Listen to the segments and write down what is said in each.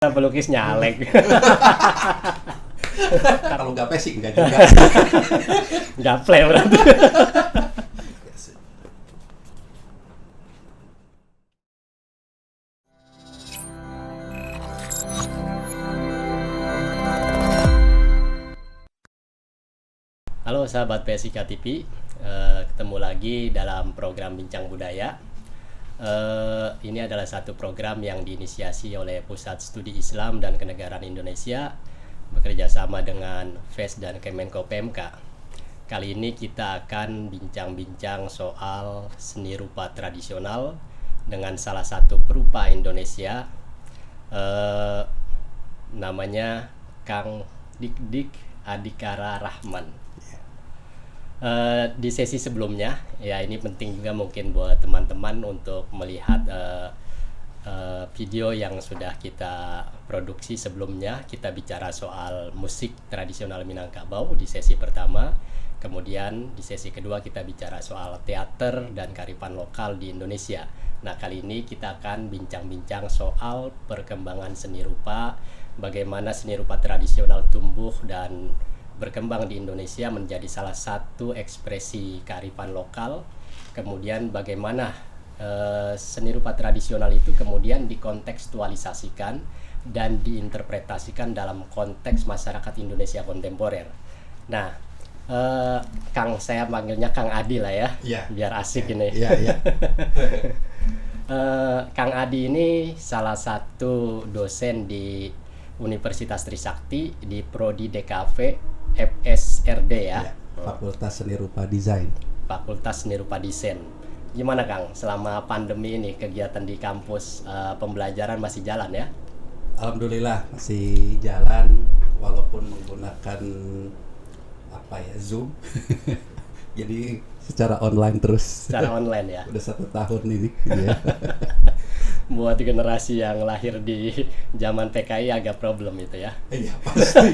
Pelukis nyalek. Kalau nggak sih nggak juga. Nggak play berarti. Halo sahabat PSIK TV, ketemu lagi dalam program Bincang Budaya. Ini adalah satu program yang diinisiasi oleh Pusat Studi Islam dan Kenegaraan Indonesia bekerja sama dengan FES dan Kemenko PMK. Kali ini kita akan bincang-bincang soal seni rupa tradisional dengan salah satu perupa Indonesia, namanya Kang Dik-Dik Adhikara Rahman. Di sesi sebelumnya, ya ini penting juga mungkin buat teman-teman untuk melihat video yang sudah kita produksi sebelumnya. Kita bicara soal musik tradisional Minangkabau di sesi pertama. Kemudian di sesi kedua kita bicara soal teater dan kearifan lokal di Indonesia. Nah, kali ini kita akan bincang-bincang soal perkembangan seni rupa, bagaimana seni rupa tradisional tumbuh dan berkembang di Indonesia menjadi salah satu ekspresi kearifan lokal. Kemudian bagaimana seni rupa tradisional itu kemudian dikontekstualisasikan dan diinterpretasikan dalam konteks masyarakat Indonesia kontemporer. Nah, Kang, saya panggilnya Kang Adi lah ya, biar asik ini. Kang Adi ini salah satu dosen di Universitas Trisakti di Prodi DKV FSRD ya. Fakultas Seni Rupa Desain. Fakultas Seni Rupa Desain. Gimana Kang, selama pandemi ini kegiatan di kampus pembelajaran masih jalan ya? Alhamdulillah masih jalan walaupun menggunakan Zoom. Jadi secara online terus. Secara online ya. Udah 1 tahun ini. Buat generasi yang lahir di zaman PKI agak problem itu ya. Iya pasti.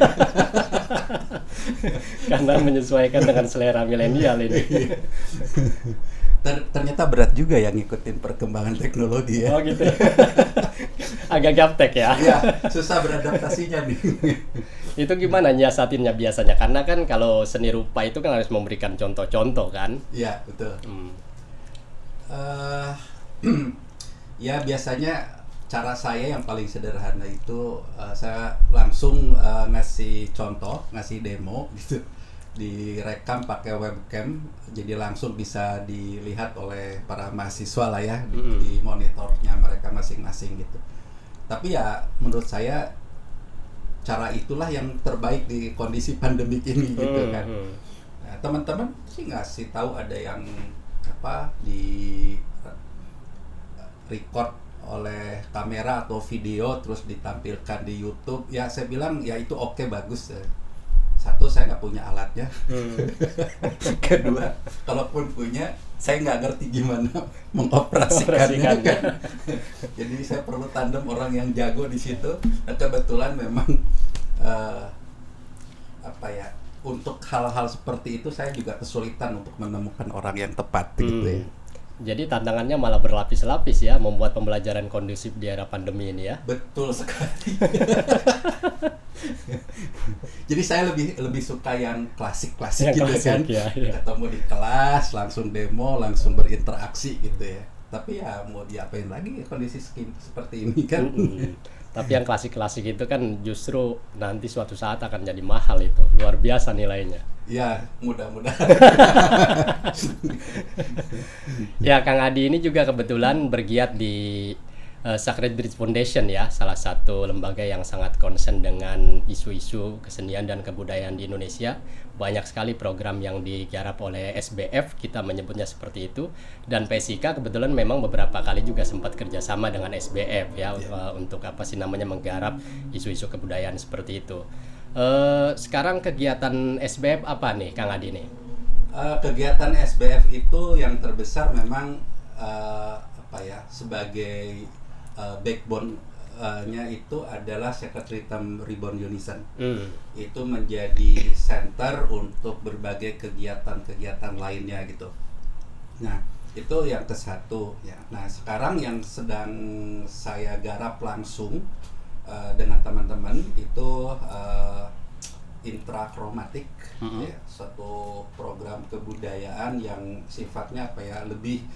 Karena menyesuaikan dengan selera milenial ini. Ternyata berat juga yang ngikutin perkembangan teknologi ya. Oh gitu. Agak gaptek ya. Iya, susah beradaptasinya nih. Itu gimana nyiasatinnya biasanya? Karena kan kalau seni rupa itu kan harus memberikan contoh-contoh kan? Iya, betul. Ya biasanya cara saya yang paling sederhana itu saya langsung ngasih contoh, ngasih demo gitu, direkam pakai webcam, jadi langsung bisa dilihat oleh para mahasiswa lah ya, di monitornya mereka masing-masing gitu. Tapi ya menurut saya cara itulah yang terbaik di kondisi pandemik ini gitu kan. Nah, teman-teman sih ngasih tahu ada yang di record oleh kamera atau video terus ditampilkan di YouTube, ya saya bilang ya itu oke, bagus. Satu, saya nggak punya alatnya. Kedua, kalaupun punya saya nggak ngerti gimana mengoperasikannya kan. Jadi saya perlu tandem orang yang jago di situ. Dan kebetulan memang untuk hal-hal seperti itu saya juga kesulitan untuk menemukan orang yang tepat gitu ya. Jadi tantangannya malah berlapis-lapis ya, membuat pembelajaran kondusif di era pandemi ini ya. Betul sekali. Jadi saya lebih suka yang klasik-klasik gitu kan. Ya. Ketemu di kelas, langsung demo, langsung berinteraksi gitu ya. Tapi ya mau diapain lagi kondisi seperti ini kan. Tapi yang klasik-klasik itu kan justru nanti suatu saat akan jadi mahal itu. Luar biasa nilainya. Ya, mudah-mudahan. Ya, Kang Adi ini juga kebetulan bergiat di Sacred Bridge Foundation ya, salah satu lembaga yang sangat concern dengan isu-isu kesenian dan kebudayaan di Indonesia. Banyak sekali program yang digarap oleh SBF, kita menyebutnya seperti itu. Dan PSIK kebetulan memang beberapa kali juga sempat kerjasama dengan SBF ya, untuk menggarap isu-isu kebudayaan seperti itu. Sekarang kegiatan SBF apa nih Kang Adi nih? Kegiatan SBF itu yang terbesar memang sebagai backbone-nya itu adalah Secretariat Reborn Unison. Itu menjadi center untuk berbagai kegiatan-kegiatan lainnya gitu. Nah, itu yang ke-1 ya. Nah, sekarang yang sedang saya garap langsung dengan teman-teman itu intrakromatik, ya, suatu program kebudayaan yang sifatnya apa ya, lebih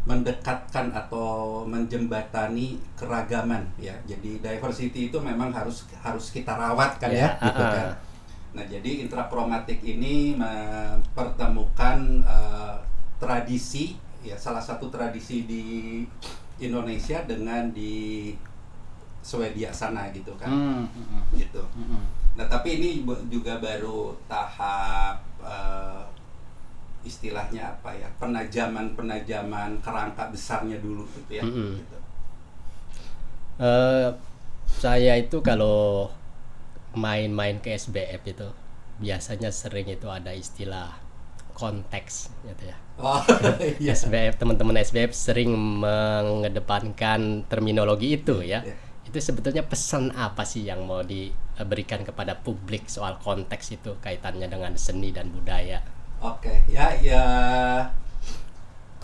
mendekatkan atau menjembatani keragaman ya. Jadi diversity itu memang harus kita rawat kan ya, gitu kan. Nah, jadi intrakromatik ini mempertemukan tradisi ya, salah satu tradisi di Indonesia dengan di Swedia sana gitu kan. Gitu. Nah, tapi ini juga baru tahap istilahnya apa ya, penajaman kerangka besarnya dulu gitu ya. Gitu. Saya itu kalau main-main ke SBF itu biasanya sering itu ada istilah konteks gitu ya. Oh, iya. SBF, teman-teman SBF sering mengedepankan terminologi itu ya. Itu sebetulnya pesan apa sih yang mau diberikan kepada publik soal konteks itu kaitannya dengan seni dan budaya? Oke, ya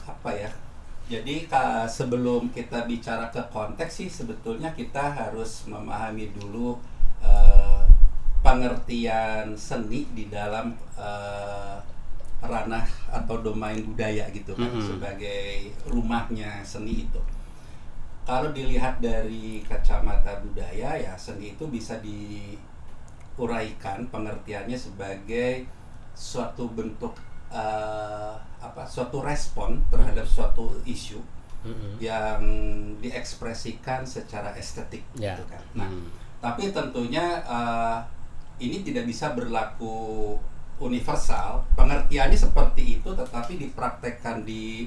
apa ya? Jadi sebelum kita bicara ke konteks sih, sebetulnya kita harus memahami dulu pengertian seni di dalam ranah atau domain budaya gitu kan, sebagai rumahnya seni itu. Kalau dilihat dari kacamata budaya ya, seni itu bisa diuraikan pengertiannya sebagai suatu bentuk suatu respon terhadap suatu isu yang diekspresikan secara estetik gitu kan. Nah, tapi tentunya ini tidak bisa berlaku universal. Pengertiannya seperti itu, tetapi dipraktekkan di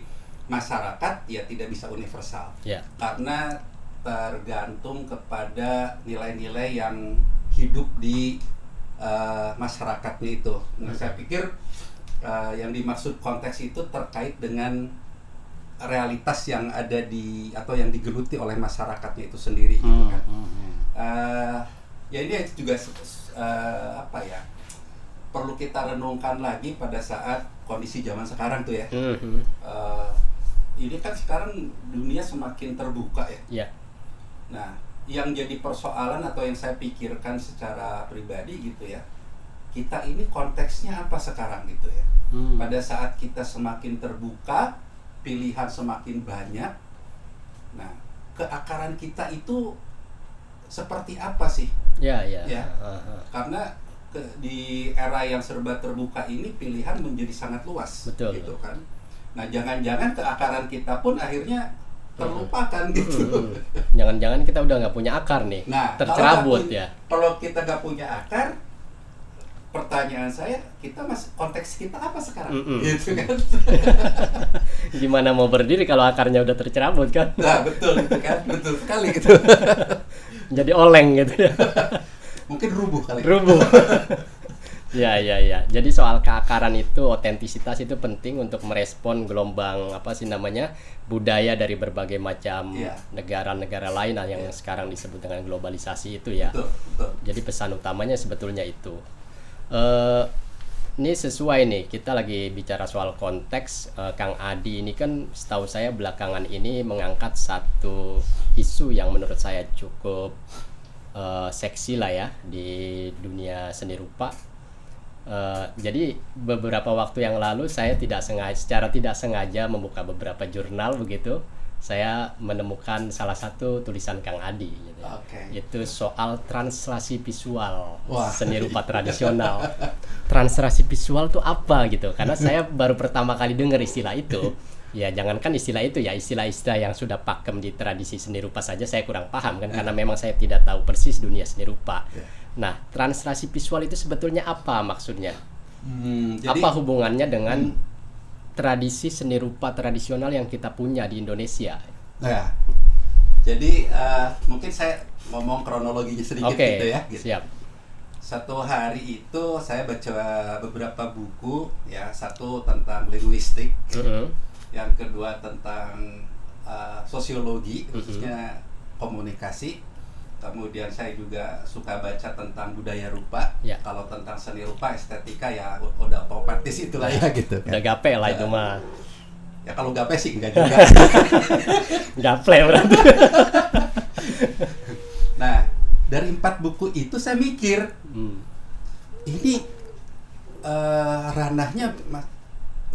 masyarakat ya tidak bisa universal. Karena tergantung kepada nilai-nilai yang hidup di masyarakatnya itu. Nah, saya pikir yang dimaksud konteks itu terkait dengan realitas yang ada di atau yang digeluti oleh masyarakatnya itu sendiri gitu kan. Ya ini juga apa ya, perlu kita renungkan lagi pada saat kondisi zaman sekarang tuh ya. Ini kan sekarang dunia semakin terbuka ya. Nah, yang jadi persoalan atau yang saya pikirkan secara pribadi gitu ya, kita ini konteksnya apa sekarang gitu ya. Pada saat kita semakin terbuka, pilihan semakin banyak, nah keakaran kita itu seperti apa sih? Ya. Karena di era yang serba terbuka ini pilihan menjadi sangat luas. Betul. Gitu kan. Nah, jangan-jangan keakaran kita pun akhirnya terlupakan gitu. Jangan-jangan kita udah nggak punya akar nih, tercerabut ya. Kalau kita nggak punya akar, pertanyaan saya, konteks kita apa sekarang? Gitu kan. Gimana mau berdiri kalau akarnya udah tercerabut kan? Nah, betul itu kan, betul sekali gitu. Jadi oleng gitu ya. Mungkin rubuh kali. Rubuh. Ya. Jadi soal keakaran itu, otentisitas itu penting untuk merespon gelombang budaya dari berbagai macam negara-negara lain yang sekarang disebut dengan globalisasi itu ya. Betul. Jadi pesan utamanya sebetulnya itu. Ini sesuai nih, kita lagi bicara soal konteks. Kang Adi ini kan setahu saya belakangan ini mengangkat satu isu yang menurut saya cukup seksi lah ya di dunia seni rupa. Jadi beberapa waktu yang lalu saya secara tidak sengaja membuka beberapa jurnal begitu. Saya menemukan salah satu tulisan Kang Adi gitu. Itu soal translasi visual seni rupa tradisional. Translasi visual itu apa gitu? Karena saya baru pertama kali dengar istilah itu. Ya jangankan istilah itu ya, istilah-istilah yang sudah pakem di tradisi seni rupa saja saya kurang paham kan, karena memang saya tidak tahu persis dunia seni rupa. Nah, translasi visual itu sebetulnya apa maksudnya? Apa hubungannya dengan tradisi seni rupa tradisional yang kita punya di Indonesia? Nah, jadi mungkin saya ngomong kronologinya sedikit gitu ya. Gitu. Siap. Satu hari itu saya baca beberapa buku ya, satu tentang linguistik, yang kedua tentang sosiologi, khususnya komunikasi. Kemudian saya juga suka baca tentang budaya rupa. Kalau tentang seni rupa, estetika ya udah otomatis itulah ya gitu kan. Udah gape lah itu mah. Ya kalau gape sih enggak juga. Gaple berarti. Nah, dari 4 buku itu saya mikir, ini ranahnya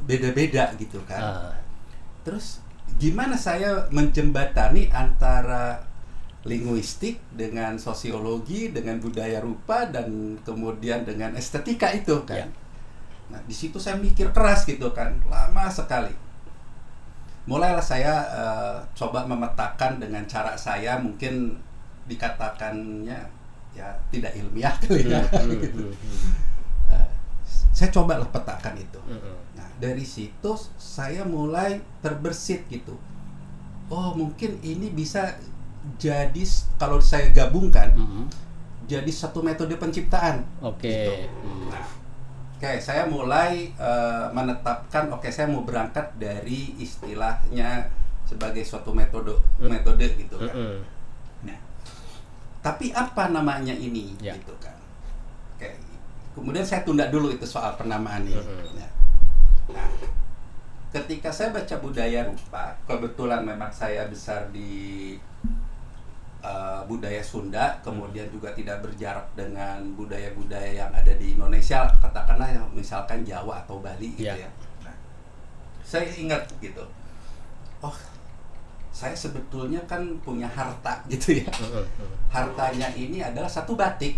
beda-beda gitu kan. Terus gimana saya menjembatani antara linguistik dengan sosiologi, dengan budaya rupa, dan kemudian dengan estetika itu kan. Nah, di situ saya mikir keras gitu kan, lama sekali. Mulailah saya coba memetakan dengan cara saya, mungkin dikatakannya ya tidak ilmiah kali ya. Gitu. Saya cobalah petakan itu. Nah, dari situ saya mulai terbersit gitu. Oh, mungkin ini bisa jadi, kalau saya gabungkan, jadi satu metode penciptaan. Gitu. Nah, saya mulai menetapkan, saya mau berangkat dari istilahnya sebagai suatu metode gitu kan. Nah, tapi apa namanya ini gitu kan. Kemudian saya tunda dulu itu soal penamaan ini. Nah, ketika saya baca budaya rupa, kebetulan memang saya besar di budaya Sunda, kemudian juga tidak berjarak dengan budaya-budaya yang ada di Indonesia, katakanlah misalkan Jawa atau Bali gitu ya. Nah, saya ingat gitu, oh saya sebetulnya kan punya harta gitu ya. Hartanya ini adalah satu batik.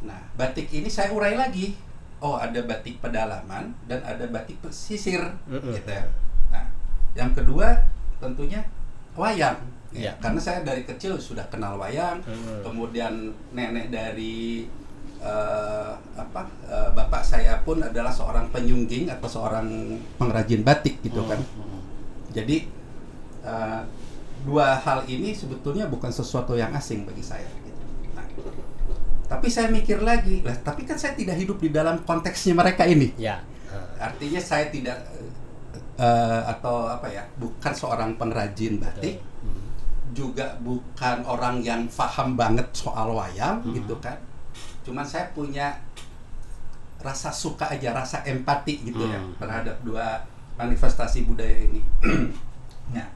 Nah, batik ini saya urai lagi. Oh, ada batik pedalaman dan ada batik pesisir gitu ya. Nah, yang kedua tentunya wayang. Karena saya dari kecil sudah kenal wayang, kemudian nenek dari bapak saya pun adalah seorang penyungging atau seorang pengrajin batik gitu kan. Jadi dua hal ini sebetulnya bukan sesuatu yang asing bagi saya gitu. Nah, tapi saya mikir lagi, tapi kan saya tidak hidup di dalam konteksnya mereka ini. Artinya saya tidak bukan seorang pengrajin batik. Juga bukan orang yang paham banget soal wayang gitu kan. Cuman saya punya rasa suka aja, rasa empati gitu ya terhadap dua manifestasi budaya ini. Nah,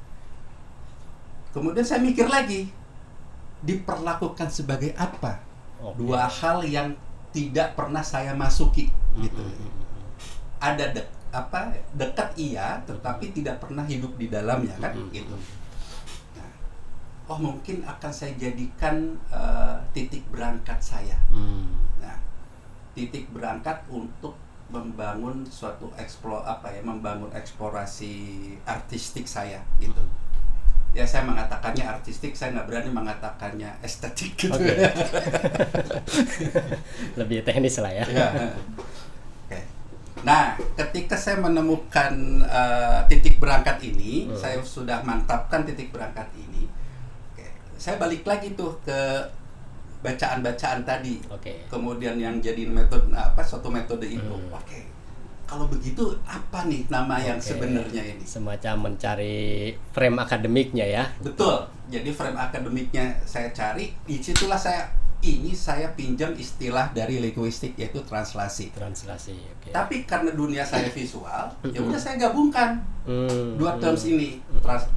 kemudian saya mikir lagi, diperlakukan sebagai apa? Dua hal yang tidak pernah saya masuki gitu. Ada dekat iya, tetapi tidak pernah hidup di dalamnya kan gitu. Oh, mungkin akan saya jadikan titik berangkat saya. Nah, titik berangkat untuk membangun suatu membangun eksplorasi artistik saya gitu. Ya, saya mengatakannya artistik, saya nggak berani mengatakannya estetik gitu. Lebih teknis lah ya. Nah, ketika saya menemukan titik berangkat ini, saya sudah mantapkan titik berangkat ini. Saya balik lagi tuh ke bacaan-bacaan tadi. Kemudian yang jadi suatu metode itu. Kalau begitu apa nih nama yang sebenarnya ini? Semacam mencari frame akademiknya ya. Betul. Jadi frame akademiknya saya cari. Disitulah saya pinjam istilah dari linguistik, yaitu translasi. Tapi karena dunia saya visual, ya udah saya gabungkan dua terms ini.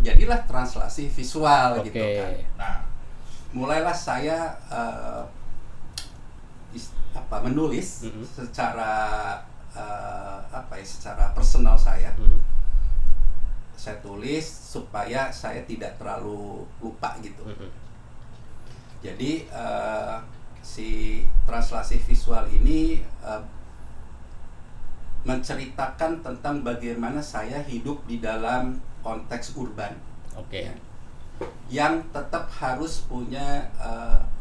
Jadilah translasi visual gitu kan. Nah, mulailah saya menulis secara secara personal saya. Saya tulis supaya saya tidak terlalu lupa gitu. Jadi si translasi visual ini menceritakan tentang bagaimana saya hidup di dalam konteks urban, yang tetap harus punya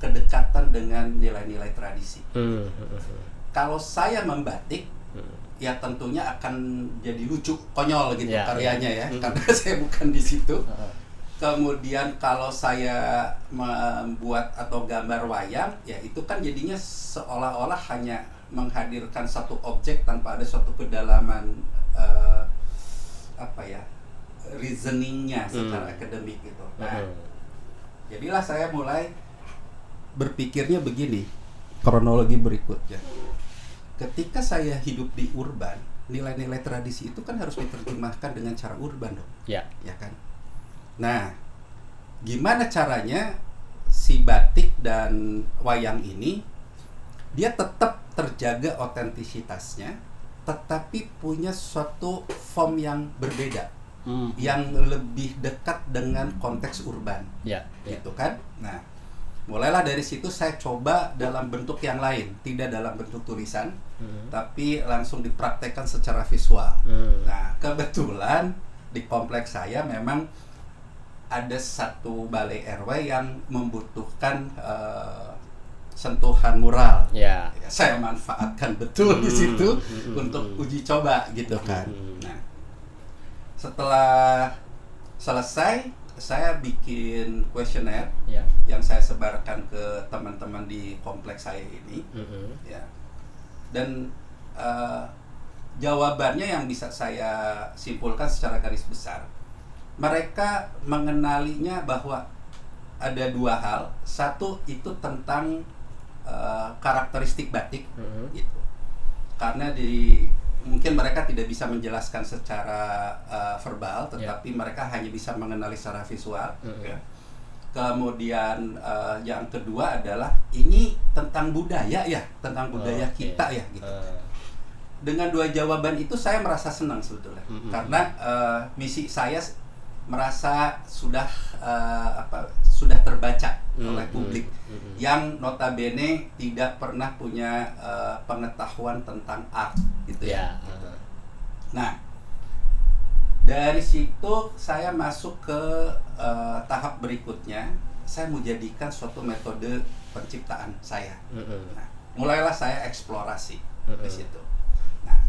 kedekatan dengan nilai-nilai tradisi. Kalau saya membatik, ya tentunya akan jadi lucu, konyol gitu karyanya ya, karena saya bukan di situ. Kemudian kalau saya membuat atau gambar wayang, ya itu kan jadinya seolah-olah hanya menghadirkan satu objek tanpa ada suatu kedalaman reasoningnya secara akademik gitu. Nah, jadilah saya mulai berpikirnya begini, kronologi berikutnya. Ketika saya hidup di urban, nilai-nilai tradisi itu kan harus diterjemahkan dengan cara urban dong. Ya kan? Nah, gimana caranya si batik dan wayang ini dia tetap terjaga otentisitasnya, tetapi punya suatu form yang berbeda, yang lebih dekat dengan konteks urban, gitu kan. Nah, mulailah dari situ saya coba dalam bentuk yang lain, tidak dalam bentuk tulisan, tapi langsung dipraktekkan secara visual. Nah, kebetulan di kompleks saya memang ada satu balai RW yang membutuhkan sentuhan mural. Ya, saya manfaatkan betul di situ untuk uji coba gitu kan. Nah, setelah selesai saya bikin kuesioner yang saya sebarkan ke teman-teman di kompleks saya ini, ya. Dan jawabannya yang bisa saya simpulkan secara garis besar, mereka mengenalinya bahwa ada dua hal. Satu itu tentang karakteristik batik, gitu. Karena mungkin mereka tidak bisa menjelaskan secara verbal, tetapi mereka hanya bisa mengenali secara visual. Kemudian yang kedua adalah ini tentang budaya ya, tentang budaya kita ya, gitu. Dengan dua jawaban itu saya merasa senang sebetulnya, karena misi saya merasa sudah sudah terbaca oleh publik yang notabene tidak pernah punya pengetahuan tentang art, gitu ya. Nah, dari situ saya masuk ke tahap berikutnya. Saya mau jadikan suatu metode penciptaan saya. Nah, mulailah saya eksplorasi di situ. Nah,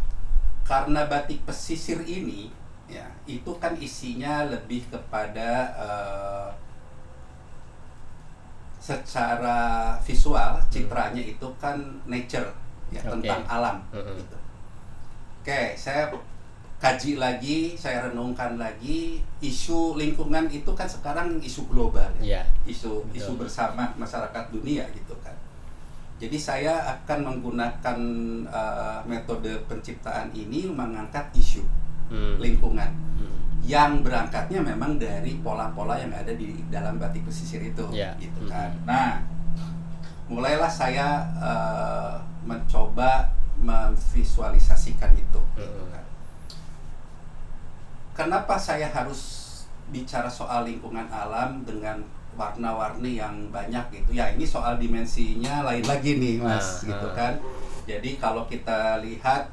karena batik pesisir ini, ya, itu kan isinya lebih kepada secara visual, citranya itu kan nature, ya, tentang alam, gitu. Oke, saya kaji lagi, saya renungkan lagi. Isu lingkungan itu kan sekarang isu global, ya, isu bersama masyarakat dunia, gitu kan. Jadi saya akan menggunakan metode penciptaan ini mengangkat isu lingkungan yang berangkatnya memang dari pola-pola yang ada di dalam batik pesisir itu, gitu kan. Nah, mulailah saya mencoba memvisualisasikan itu, gitu kan. Kenapa saya harus bicara soal lingkungan alam dengan warna-warni yang banyak gitu? Ya, ini soal dimensinya lain lagi nih, Mas, gitu kan. Jadi kalau kita lihat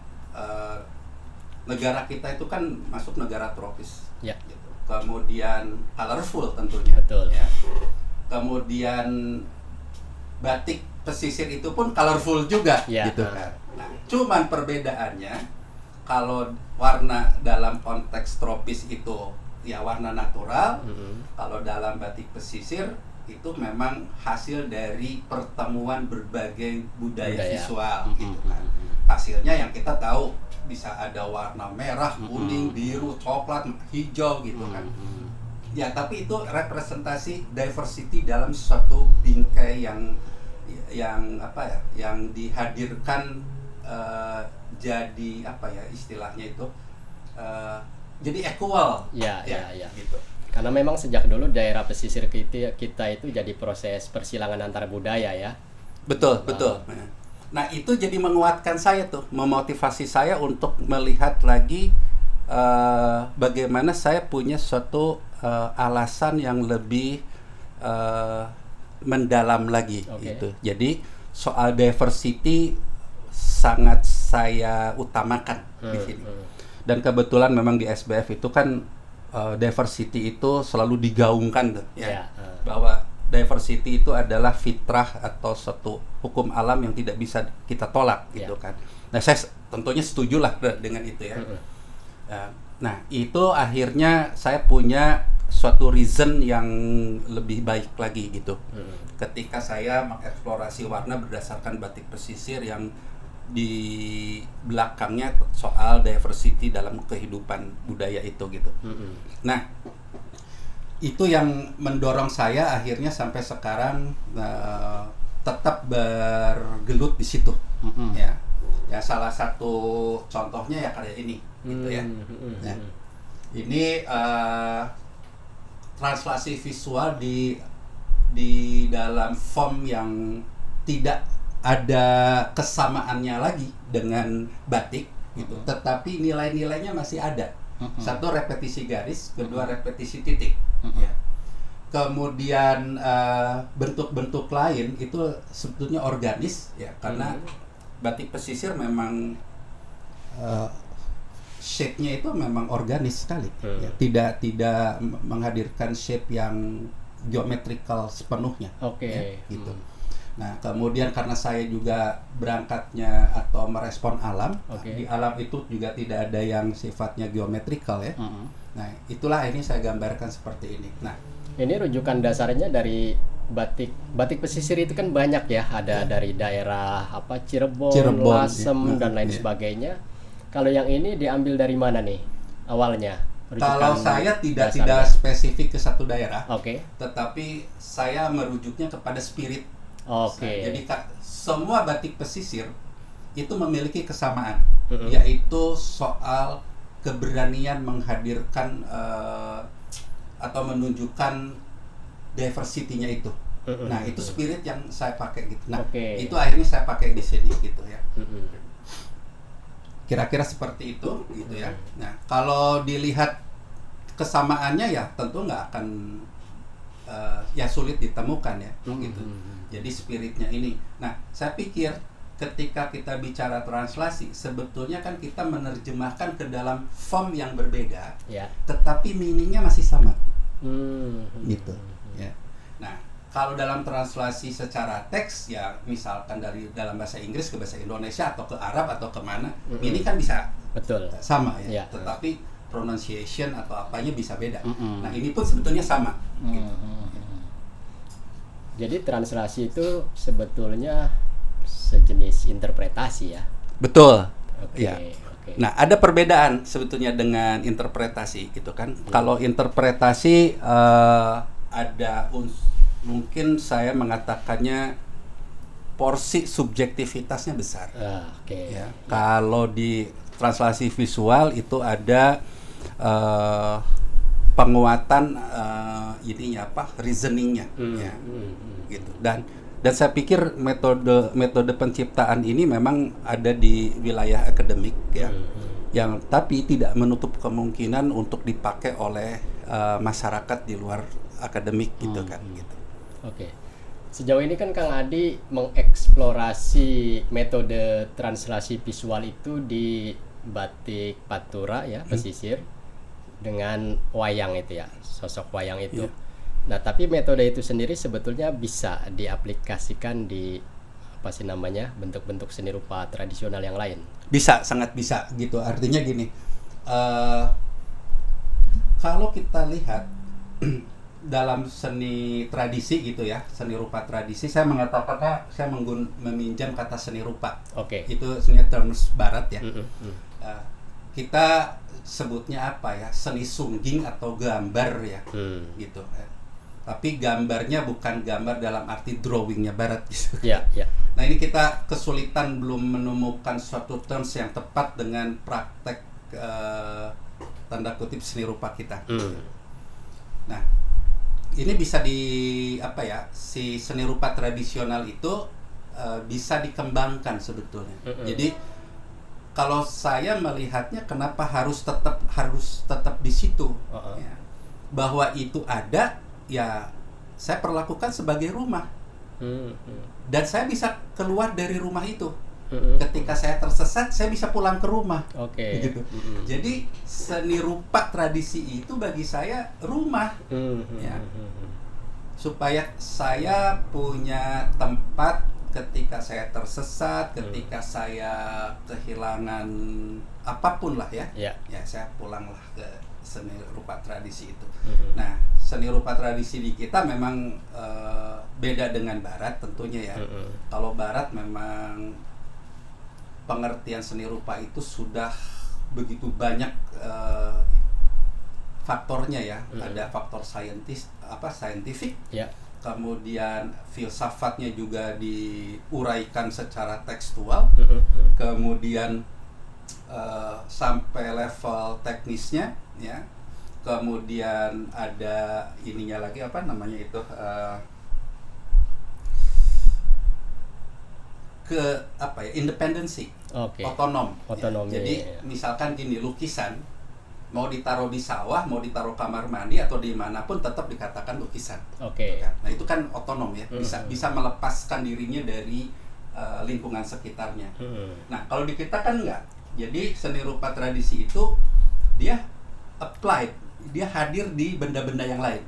negara kita itu kan masuk negara tropis, gitu. Kemudian colorful tentunya, ya. Kemudian batik pesisir itu pun colorful juga, gitu kan. Nah, cuman perbedaannya kalau warna dalam konteks tropis itu ya warna natural, kalau dalam batik pesisir itu memang hasil dari pertemuan berbagai budaya visual, gitu kan. Hasilnya yang kita tahu bisa ada warna merah, kuning, biru, coklat, hijau, gitu kan. Ya, tapi itu representasi diversity dalam suatu bingkai yang apa ya, yang dihadirkan jadi apa ya istilahnya itu, jadi equal, gitu. Karena memang sejak dulu daerah pesisir kita itu jadi proses persilangan antar budaya, ya. Betul. Nah, itu jadi menguatkan saya tuh, memotivasi saya untuk melihat lagi bagaimana saya punya suatu alasan yang lebih mendalam lagi, gitu. Jadi soal diversity sangat saya utamakan di sini. Dan kebetulan memang di SBF itu kan diversity itu selalu digaungkan tuh, ya. Bahwa diversity itu adalah fitrah atau suatu hukum alam yang tidak bisa kita tolak, gitu kan. Nah, saya tentunya setujulah dengan itu, ya. Nah, itu akhirnya saya punya suatu reason yang lebih baik lagi, gitu. Ketika saya mengeksplorasi warna berdasarkan batik pesisir yang di belakangnya soal diversity dalam kehidupan budaya itu, gitu. Nah, itu yang mendorong saya akhirnya sampai sekarang tetap bergelut di situ, ya. Ya, salah satu contohnya ya karya ini, gitu ya. Nah, ini translasi visual di dalam form yang tidak ada kesamaannya lagi dengan batik gitu, tetapi nilai-nilainya masih ada. Satu, repetisi garis, kedua repetisi titik, ya. Kemudian bentuk-bentuk lain itu sebetulnya organis ya, karena batik pesisir memang shape-nya itu memang organis sekali, ya. Tidak menghadirkan shape yang geometrikal sepenuhnya, ya, gitu. Nah, kemudian karena saya juga berangkatnya atau merespon alam, di alam itu juga tidak ada yang sifatnya geometrikal ya. Nah, itulah ini saya gambarkan seperti ini. Nah, ini rujukan dasarnya dari batik pesisir itu kan banyak ya, ada dari daerah Cirebon, Lasem dan lain sebagainya. Kalau yang ini diambil dari mana nih awalnya? Kalau saya tidak spesifik ke satu daerah, tetapi saya merujuknya kepada spirit. Jadi semua batik pesisir itu memiliki kesamaan, yaitu soal keberanian menghadirkan atau menunjukkan diversity-nya itu. Nah, itu spirit yang saya pakai gitu. Nah, itu akhirnya saya pakai di sini gitu ya. Kira-kira seperti itu gitu ya. Nah, kalau dilihat kesamaannya ya tentu nggak akan ya sulit ditemukan ya gitu. Jadi spiritnya ini. Nah, saya pikir ketika kita bicara translasi, sebetulnya kan kita menerjemahkan ke dalam form yang berbeda, tetapi meaningnya masih sama, gitu. Ya. Nah, kalau dalam translasi secara teks, ya misalkan dari dalam bahasa Inggris ke bahasa Indonesia atau ke Arab atau kemana, ini kan bisa sama ya, tetapi pronunciation atau apanya bisa beda. Nah, ini pun sebetulnya sama. Gitu. Jadi translasi itu sebetulnya sejenis interpretasi ya. Betul. Ya. Nah, ada perbedaan sebetulnya dengan interpretasi gitu kan. Kalau interpretasi ada mungkin saya mengatakannya porsi subjektivitasnya besar. Ya. Kalau di translasi visual itu ada penguatan reasoningnya, ya, gitu. Dan saya pikir metode penciptaan ini memang ada di wilayah akademik ya, yang tapi tidak menutup kemungkinan untuk dipakai oleh masyarakat di luar akademik gitu kan, gitu. Sejauh ini kan Kang Adi mengeksplorasi metode translasi visual itu di batik Pantura ya, pesisir, dengan wayang itu ya, sosok wayang itu. Nah, tapi metode itu sendiri sebetulnya bisa diaplikasikan di bentuk-bentuk seni rupa tradisional yang lain. Bisa, sangat bisa gitu. Artinya gini, kalau kita lihat dalam seni tradisi gitu ya, seni rupa tradisi, saya mengatakan saya meminjam kata seni rupa. Itu sebenarnya terms barat ya. Kita sebutnya apa ya, seni sungging atau gambar ya, gitu. Tapi gambarnya bukan gambar dalam arti drawingnya barat gitu. Nah, ini kita kesulitan belum menemukan suatu terms yang tepat dengan praktek tanda kutip seni rupa kita. Nah, ini bisa si seni rupa tradisional itu bisa dikembangkan sebetulnya. Jadi kalau saya melihatnya, kenapa harus tetap di situ, ya, bahwa itu ada, ya saya perlakukan sebagai rumah, dan saya bisa keluar dari rumah itu. Ketika saya tersesat, saya bisa pulang ke rumah. Gitu. Jadi seni rupa tradisi itu bagi saya rumah, ya, supaya saya punya tempat ketika saya tersesat, ketika saya kehilangan apapun lah ya, saya pulanglah ke seni rupa tradisi itu. Nah, seni rupa tradisi di kita memang beda dengan barat tentunya ya. Kalau barat memang pengertian seni rupa itu sudah begitu banyak faktornya ya. Ada faktor saintifik. Kemudian filsafatnya juga diuraikan secara tekstual, kemudian sampai level teknisnya, ya, kemudian ada ininya lagi apa namanya itu ke apa ya, independensi, otonom. Otonomi. Ya. Jadi misalkan gini, lukisan mau ditaruh di sawah, mau ditaruh kamar mandi atau dimanapun tetap dikatakan lukisan. Oke. Nah itu kan otonom ya, bisa melepaskan dirinya dari lingkungan sekitarnya. Nah kalau di kita kan enggak. Jadi seni rupa tradisi itu dia applied, dia hadir di benda-benda yang lain.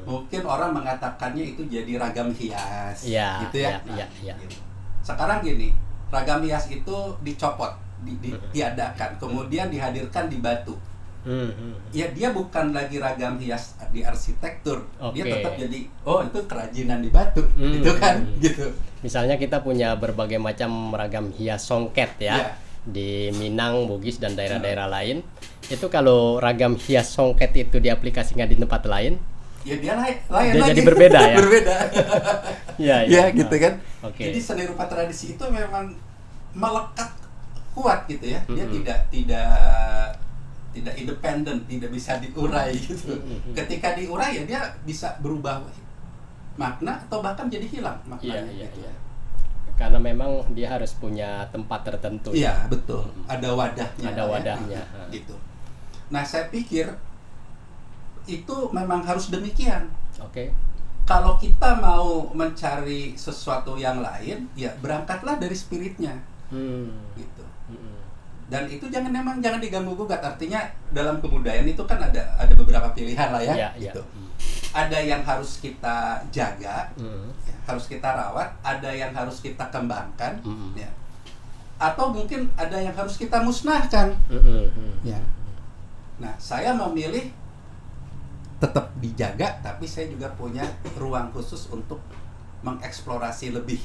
Mungkin orang mengatakannya itu jadi ragam hias, gitu ya. Gitu. Sekarang gini, ragam hias itu dicopot, ditiadakan, kemudian dihadirkan di batu. Ya dia bukan lagi ragam hias di arsitektur, dia tetap jadi itu kerajinan di batu, gitu kan, gitu. Misalnya kita punya berbagai macam ragam hias songket ya. Di Minang, Bugis dan daerah-daerah lain. Itu kalau ragam hias songket itu diaplikasikan di tempat lain, ya dia lain dia lagi. jadi berbeda ya. Berbeda. Ya, gitu kan. Okay. Jadi seni rupa tradisi itu memang melekat kuat gitu ya. Dia tidak independen, tidak bisa diurai gitu. Ketika diurai ya dia bisa berubah makna atau bahkan jadi hilang maknanya. Gitu. Karena memang dia harus punya tempat tertentu. Iya, betul. Ada wadahnya. Ada wadahnya. Ya. Gitu. Nah, saya pikir itu memang harus demikian. Kalau kita mau mencari sesuatu yang lain, ya berangkatlah dari spiritnya, gitu. Dan itu jangan diganggu gugat. Artinya dalam kebudayaan itu kan ada beberapa pilihan lah ya, gitu. Ada yang harus kita jaga, ya, harus kita rawat. Ada yang harus kita kembangkan, ya. Atau mungkin ada yang harus kita musnahkan. Ya. Nah, saya memilih tetap dijaga, tapi saya juga punya ruang khusus untuk mengeksplorasi lebih.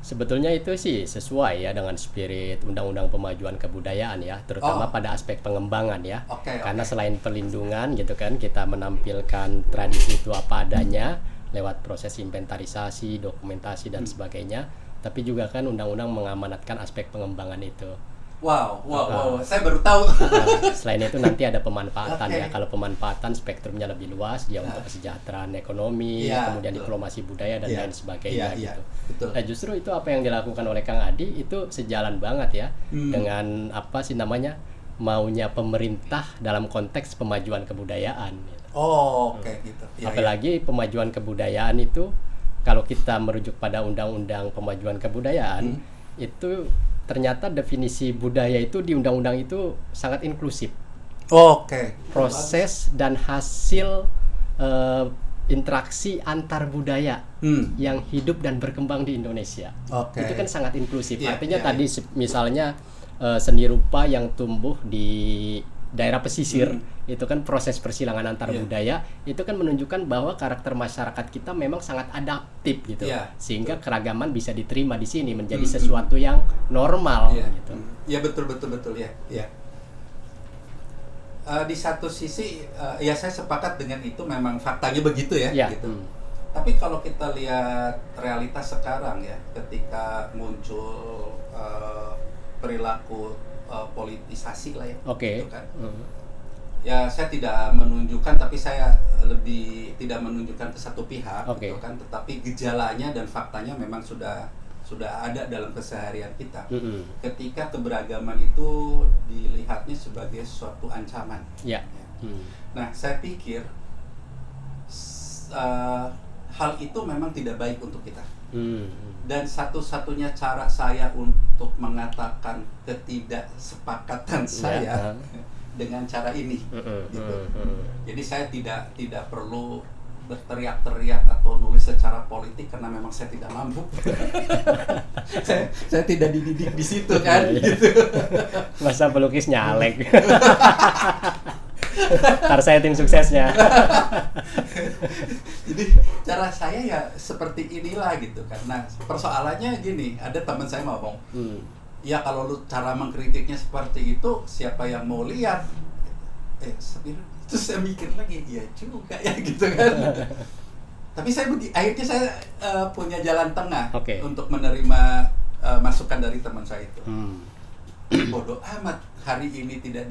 Sebetulnya itu sih sesuai ya dengan spirit Undang-Undang Pemajuan Kebudayaan ya, terutama pada aspek pengembangan ya. Karena selain perlindungan gitu kan, kita menampilkan tradisi itu apa adanya lewat proses inventarisasi, dokumentasi dan sebagainya, tapi juga kan undang-undang mengamanatkan aspek pengembangan itu. Wow, saya baru tahu. Selain itu nanti ada pemanfaatan ya. Kalau pemanfaatan spektrumnya lebih luas, ya untuk kesejahteraan ekonomi, kemudian diplomasi budaya dan lain sebagainya gitu. Betul. Nah justru itu apa yang dilakukan oleh Kang Adi itu sejalan banget ya dengan apa sih namanya maunya pemerintah dalam konteks pemajuan kebudayaan. Gitu. Apalagi pemajuan kebudayaan itu kalau kita merujuk pada Undang-Undang Pemajuan Kebudayaan itu ternyata definisi budaya itu di undang-undang itu sangat inklusif. Proses dan hasil interaksi antar budaya yang hidup dan berkembang di Indonesia. Itu kan sangat inklusif. Artinya tadi misalnya seni rupa yang tumbuh di daerah pesisir itu kan proses persilangan antar budaya itu kan menunjukkan bahwa karakter masyarakat kita memang sangat adaptif gitu, sehingga keragaman bisa diterima di sini menjadi sesuatu yang normal gitu. Ya betul ya. Di satu sisi ya saya sepakat dengan itu, memang faktanya begitu ya. Gitu. Tapi kalau kita lihat realitas sekarang ya, ketika muncul perilaku politisasi lah ya, gitu kan. Ya saya tidak menunjukkan, tapi saya lebih tidak menunjukkan ke satu pihak, gitu kan. Tetapi gejalanya dan faktanya memang sudah ada dalam keseharian kita. Ketika keberagaman itu dilihatnya sebagai suatu ancaman. Nah, saya pikir hal itu memang tidak baik untuk kita. Dan satu-satunya cara saya untuk mengatakan ketidaksepakatan saya dengan cara ini, gitu. Jadi saya tidak perlu berteriak-teriak atau nulis secara politik karena memang saya tidak mampu. saya tidak dididik di situ kan, gitu. Masa pelukis nyalek. Ntar saya tim suksesnya. Jadi cara saya ya seperti inilah gitu kan. Nah persoalannya gini, ada teman saya ngomong, ya kalau lu cara mengkritiknya seperti itu, siapa yang mau lihat? Terus saya mikir lagi, iya juga ya gitu kan. Tapi akhirnya saya punya jalan tengah untuk menerima masukan dari teman saya itu. Bodoh amat hari ini tidak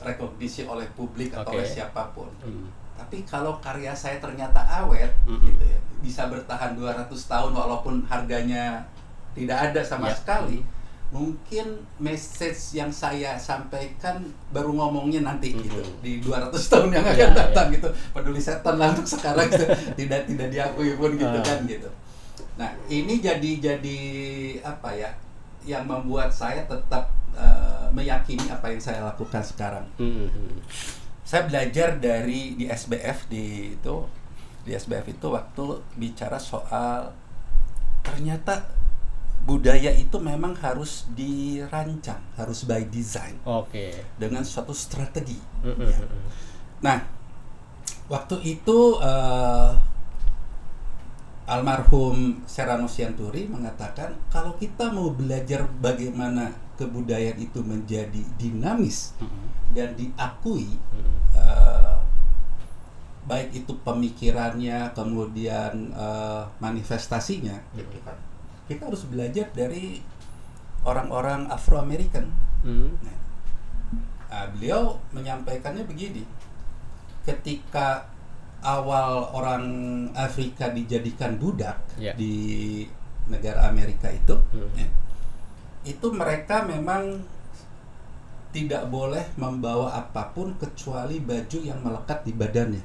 rekognisi oleh publik atau Oke. oleh siapapun. Hmm. Tapi kalau karya saya ternyata awet, gitu ya, bisa bertahan 200 tahun walaupun harganya tidak ada sama Ya. sekali, mungkin message yang saya sampaikan baru ngomongnya nanti gitu di 200 tahun yang akan Ya, datang gitu. Peduli setan lah untuk sekarang gitu. tidak diakui pun gitu kan gitu. Nah, ini jadi apa ya, yang membuat saya tetap meyakini apa yang saya lakukan sekarang. Saya belajar di SBF di SBF itu waktu bicara soal ternyata budaya itu memang harus dirancang, harus by design. Oke. Dengan suatu strategi. Ya. Nah, waktu itu almarhum Serrano Sianturi mengatakan kalau kita mau belajar bagaimana kebudayaan itu menjadi dinamis dan diakui, baik itu pemikirannya kemudian manifestasinya, gitu kan, kita harus belajar dari orang-orang Afro-American. Nah, beliau menyampaikannya begini, ketika awal orang Afrika dijadikan budak di negara Amerika itu, itu mereka memang tidak boleh membawa apapun kecuali baju yang melekat di badannya.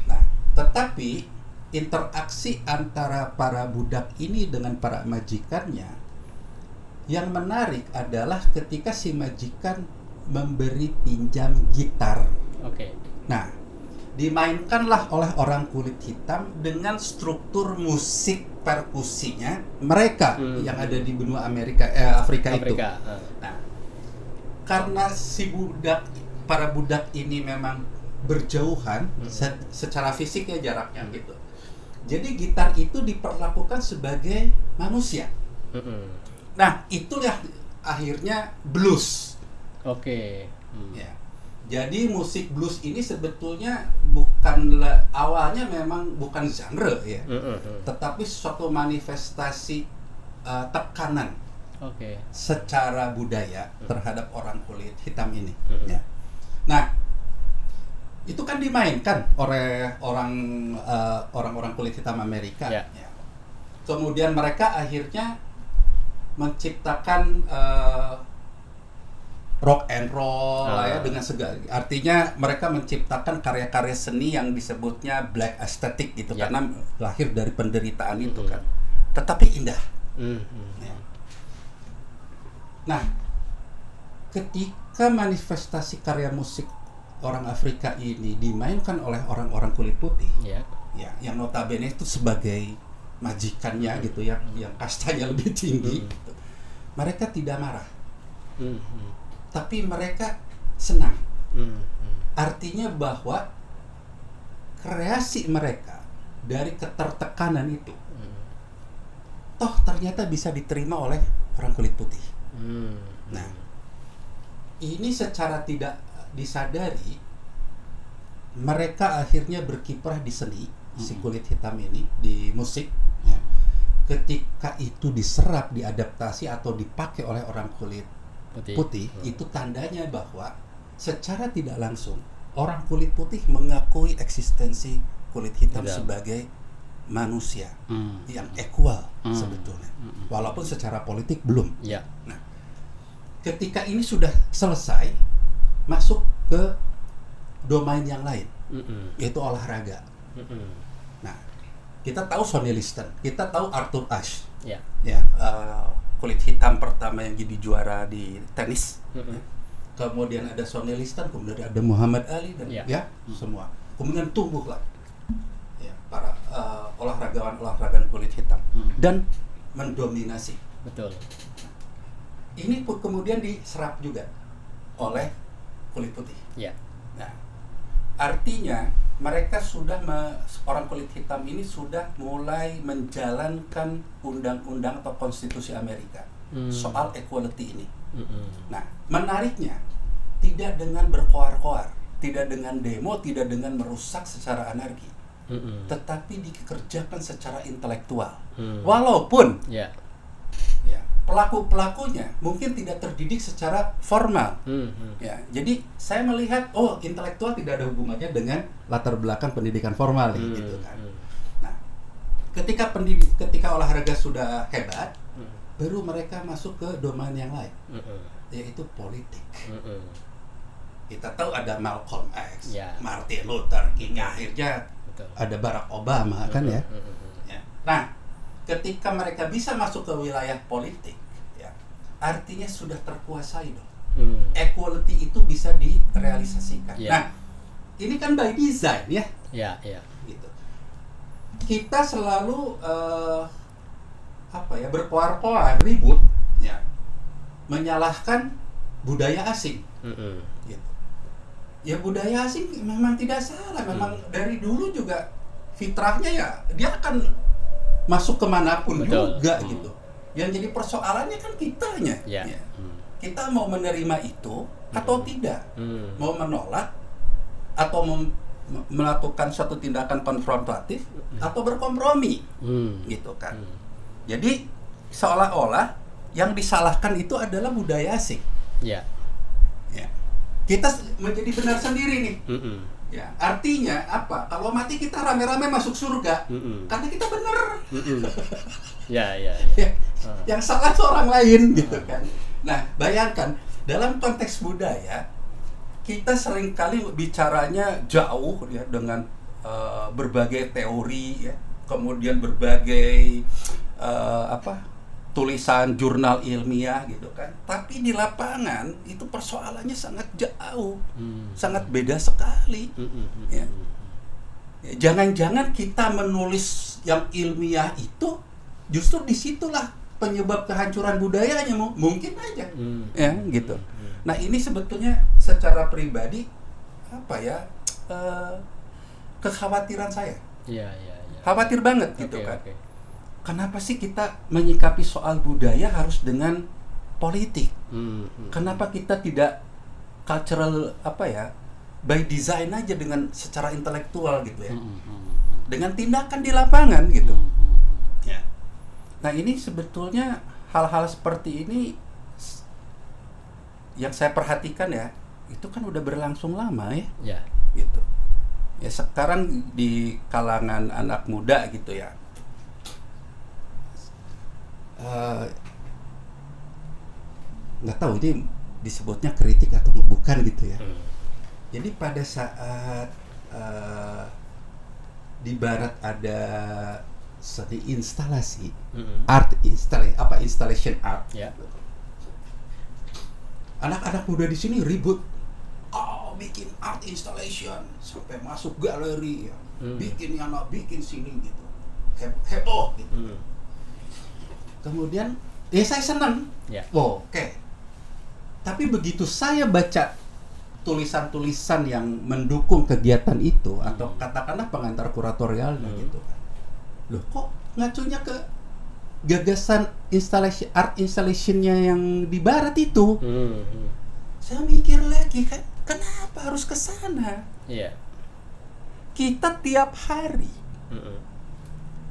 Nah, tetapi interaksi antara para budak ini dengan para majikannya, yang menarik adalah ketika si majikan memberi pinjam gitar. Oke. Nah, dimainkanlah oleh orang kulit hitam dengan struktur musik perkusinya mereka yang ada di benua Afrika itu. Nah, karena para budak ini memang berjauhan secara fisik ya jaraknya gitu. Jadi gitar itu diperlakukan sebagai manusia. Nah, itulah akhirnya blues. Oke. Ya. Jadi musik blues ini sebetulnya awalnya memang bukan genre ya, tetapi suatu manifestasi tekanan secara budaya terhadap orang kulit hitam ini. Ya. Nah, itu kan dimainkan oleh orang-orang kulit hitam Amerika. Ya. Kemudian mereka akhirnya menciptakan rock and roll ya, dengan segala, artinya mereka menciptakan karya-karya seni yang disebutnya black aesthetic gitu, karena lahir dari penderitaan itu kan, tetapi indah. Ya. Nah, ketika manifestasi karya musik orang Afrika ini dimainkan oleh orang-orang kulit putih, ya, yang notabene itu sebagai majikannya gitu ya, yang kastanya lebih tinggi, gitu, mereka tidak marah. Tapi mereka senang. Artinya bahwa kreasi mereka dari ketertekanan itu toh ternyata bisa diterima oleh orang kulit putih. Nah, ini secara tidak disadari mereka akhirnya berkiprah di seni, si kulit hitam ini, di musik ya. Ketika itu diserap, diadaptasi atau dipakai oleh orang kulit putih, itu tandanya bahwa secara tidak langsung orang kulit putih mengakui eksistensi kulit hitam sebagai manusia yang equal sebetulnya, walaupun secara politik belum. Nah, ketika ini sudah selesai, masuk ke domain yang lain, yaitu olahraga. Nah, kita tahu Sonny Liston, kita tahu Arthur Ashe, kulit hitam pertama yang jadi juara di tenis. Kemudian ada Sonny Liston, kemudian ada Muhammad Ali dan semua. Kemudian tumbuhlah para olahragawan kulit hitam dan mendominasi. Betul. Ini pun kemudian diserap juga oleh kulit putih. Nah, artinya mereka orang kulit hitam ini sudah mulai menjalankan undang-undang atau konstitusi Amerika soal equality ini. Nah, menariknya tidak dengan berkoar-koar, tidak dengan demo, tidak dengan merusak secara anarki, tetapi dikerjakan secara intelektual. Walaupun pelaku-pelakunya mungkin tidak terdidik secara formal. Ya, jadi saya melihat intelektual tidak ada hubungannya dengan latar belakang pendidikan formal gitu kan. Nah, ketika olahraga sudah hebat, baru mereka masuk ke domain yang lain, yaitu politik. Kita tahu ada Malcolm X, Martin Luther King, akhirnya ada Barack Obama kan ya. Nah, ketika mereka bisa masuk ke wilayah politik, ya, artinya sudah terkuasai dong. Equality itu bisa direalisasikan. Nah, ini kan by design ya. Gitu. Kita selalu berkoar-koar, ribut, ya, menyalahkan budaya asing. Gitu. Ya budaya asing memang tidak salah, memang dari dulu juga fitrahnya ya dia akan masuk kemanapun juga gitu. Yang jadi persoalannya kan kitanya. Ya. Kita mau menerima itu atau tidak, mau menolak atau melakukan suatu tindakan konfrontatif atau berkompromi, gitu kan. Jadi seolah-olah yang disalahkan itu adalah budaya asing. Ya. Kita menjadi benar sendiri nih. Ya, artinya apa? Kalau mati kita rame-rame masuk surga, karena kita benar. Ya. Yang salah seorang lain, gitu kan. Nah, bayangkan dalam konteks budaya kita seringkali bicaranya jauh ya dengan berbagai teori ya, kemudian berbagai tulisan jurnal ilmiah gitu kan. Tapi di lapangan itu persoalannya sangat jauh, sangat beda sekali. Ya. Jangan-jangan kita menulis yang ilmiah itu justru disitulah penyebab kehancuran budayanya, mungkin aja, ya gitu. Nah ini sebetulnya secara pribadi kekhawatiran saya. Khawatir banget gitu kan. Kenapa sih kita menyikapi soal budaya harus dengan politik? Kenapa kita tidak cultural by design aja dengan secara intelektual gitu ya? Dengan tindakan di lapangan gitu. Ya. Nah ini sebetulnya hal-hal seperti ini yang saya perhatikan ya, itu kan udah berlangsung lama ya. Gitu. Ya sekarang di kalangan anak muda gitu ya. Nggak tahu ini disebutnya kritik atau bukan gitu ya. Jadi pada saat di barat ada seni instalasi, installation art, anak-anak muda di sini ribut, bikin art installation sampai masuk galeri, ya. bikin sini gitu, heboh gitu. Kemudian, saya senang. Oke. Tapi begitu saya baca tulisan-tulisan yang mendukung kegiatan itu atau katakanlah pengantar kuratorialnya gitu kan. Loh, kok ngacunya ke gagasan art installation-nya yang di barat itu? Saya mikir lagi kan, kenapa harus ke sana? Kita tiap hari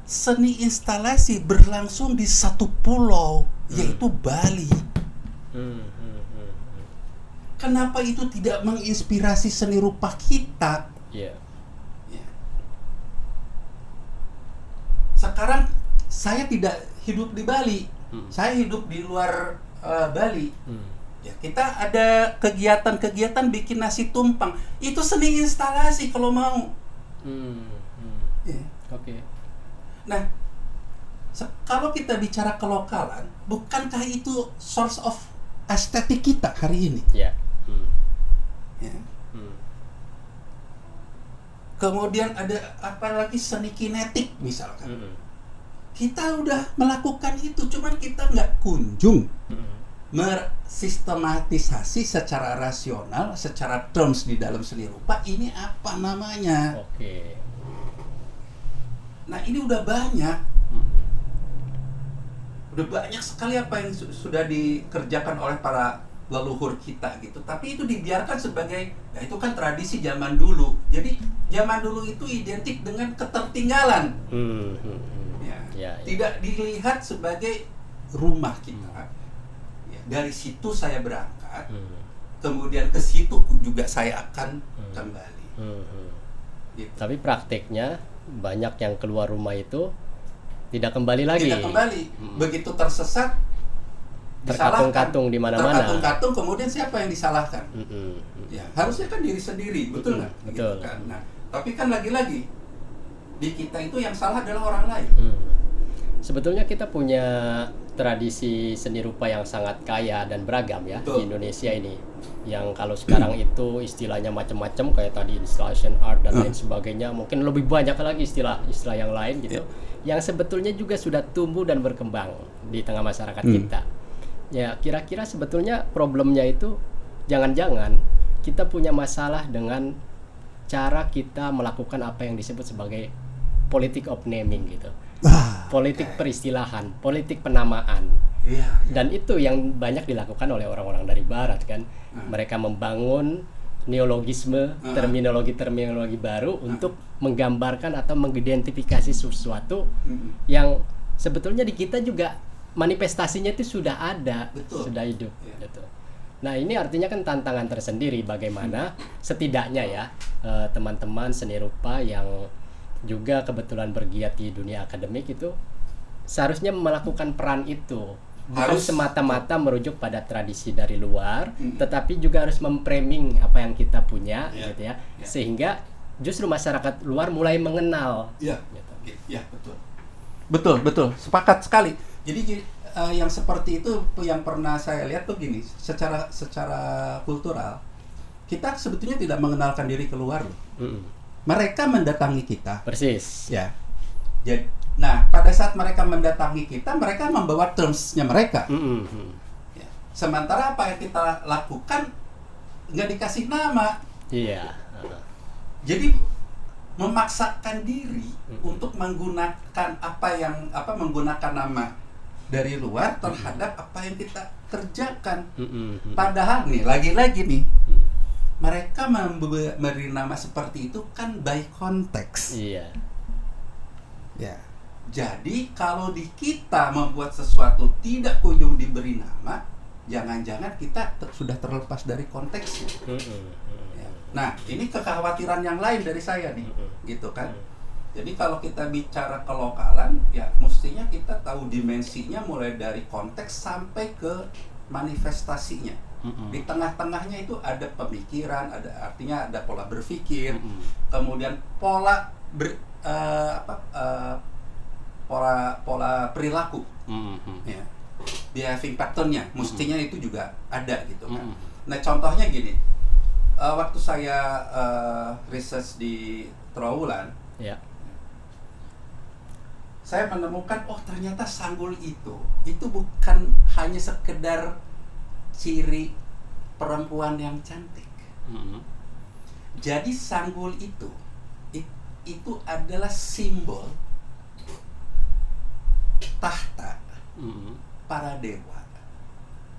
seni instalasi berlangsung di satu pulau, yaitu Bali. Kenapa itu tidak menginspirasi seni rupa kita? Sekarang saya tidak hidup di Bali, saya hidup di luar Bali. Ya, kita ada kegiatan-kegiatan bikin nasi tumpang, itu seni instalasi kalau mau. Nah, kalau kita bicara kelokalan, bukankah itu source of estetik kita hari ini? Kemudian ada apalagi seni kinetik misalkan. Kita udah melakukan itu, cuman kita nggak kunjung mersistematisasi secara rasional, secara terms di dalam seni rupa ini apa namanya. Nah ini udah banyak sekali apa yang sudah dikerjakan oleh para leluhur kita gitu. Tapi itu dibiarkan sebagai, ya itu kan tradisi zaman dulu. Jadi zaman dulu itu identik dengan ketertinggalan. Tidak dilihat sebagai rumah kita. Ya, dari situ saya berangkat, kemudian ke situ juga saya akan kembali. Gitu. Tapi prakteknya banyak yang keluar rumah itu tidak kembali lagi. Tidak kembali. Begitu tersesat, terkatung-katung di mana-mana. Terkatung-katung, kemudian siapa yang disalahkan? Ya, harusnya kan diri sendiri, betul nggak? Betul. Gitu kan? Nah, tapi kan lagi-lagi di kita itu yang salah adalah orang lain. Sebetulnya kita punya tradisi seni rupa yang sangat kaya dan beragam ya. Betul. Di Indonesia ini. Yang kalau sekarang itu istilahnya macam-macam, kayak tadi installation art dan lain sebagainya, mungkin lebih banyak lagi istilah yang lain gitu. Yang sebetulnya juga sudah tumbuh dan berkembang di tengah masyarakat kita. Ya, kira-kira sebetulnya problemnya itu jangan-jangan kita punya masalah dengan cara kita melakukan apa yang disebut sebagai politik of naming gitu. Politik peristilahan, politik penamaan. Dan itu yang banyak dilakukan oleh orang-orang dari barat kan. Mereka membangun neologisme, terminologi baru untuk menggambarkan atau mengidentifikasi sesuatu yang sebetulnya di kita juga manifestasinya itu sudah ada. Betul. Sudah hidup gitu. Nah, ini artinya kan tantangan tersendiri bagaimana setidaknya ya teman-teman seni rupa yang juga kebetulan bergiat di dunia akademik itu seharusnya melakukan peran itu. Bukan semata-mata merujuk pada tradisi dari luar, tetapi juga harus memframing apa yang kita punya gitu ya. Sehingga justru masyarakat luar mulai mengenal. Gitu. Ya, betul. Betul, sepakat sekali. Jadi yang seperti itu yang pernah saya lihat tuh gini, secara kultural kita sebetulnya tidak mengenalkan diri keluar loh. Mereka mendatangi kita. Persis. Ya. Jadi, nah, pada saat mereka mendatangi kita, mereka membawa terms-nya mereka. Ya. Sementara apa yang kita lakukan nggak dikasih nama. Iya. Jadi memaksakan diri untuk menggunakan menggunakan nama dari luar terhadap apa yang kita kerjakan. Padahal nih, lagi-lagi nih, mereka memberi nama seperti itu kan by konteks. Iya. Ya. Jadi kalau di kita membuat sesuatu tidak kunjung diberi nama, jangan-jangan kita sudah terlepas dari konteksnya. Ya. Nah, ini kekhawatiran yang lain dari saya nih, gitu kan. Jadi kalau kita bicara kelokalan, ya mestinya kita tahu dimensinya mulai dari konteks sampai ke manifestasinya. Di tengah-tengahnya itu ada pemikiran, artinya ada pola berpikir, kemudian pola perilaku, ya, behaving pattern-nya, mestinya itu juga ada gitu kan. Nah, contohnya gini, waktu saya research di Trawulan, saya menemukan ternyata sanggul itu bukan hanya sekedar ciri perempuan yang cantik. Jadi sanggul itu adalah simbol tahta para dewa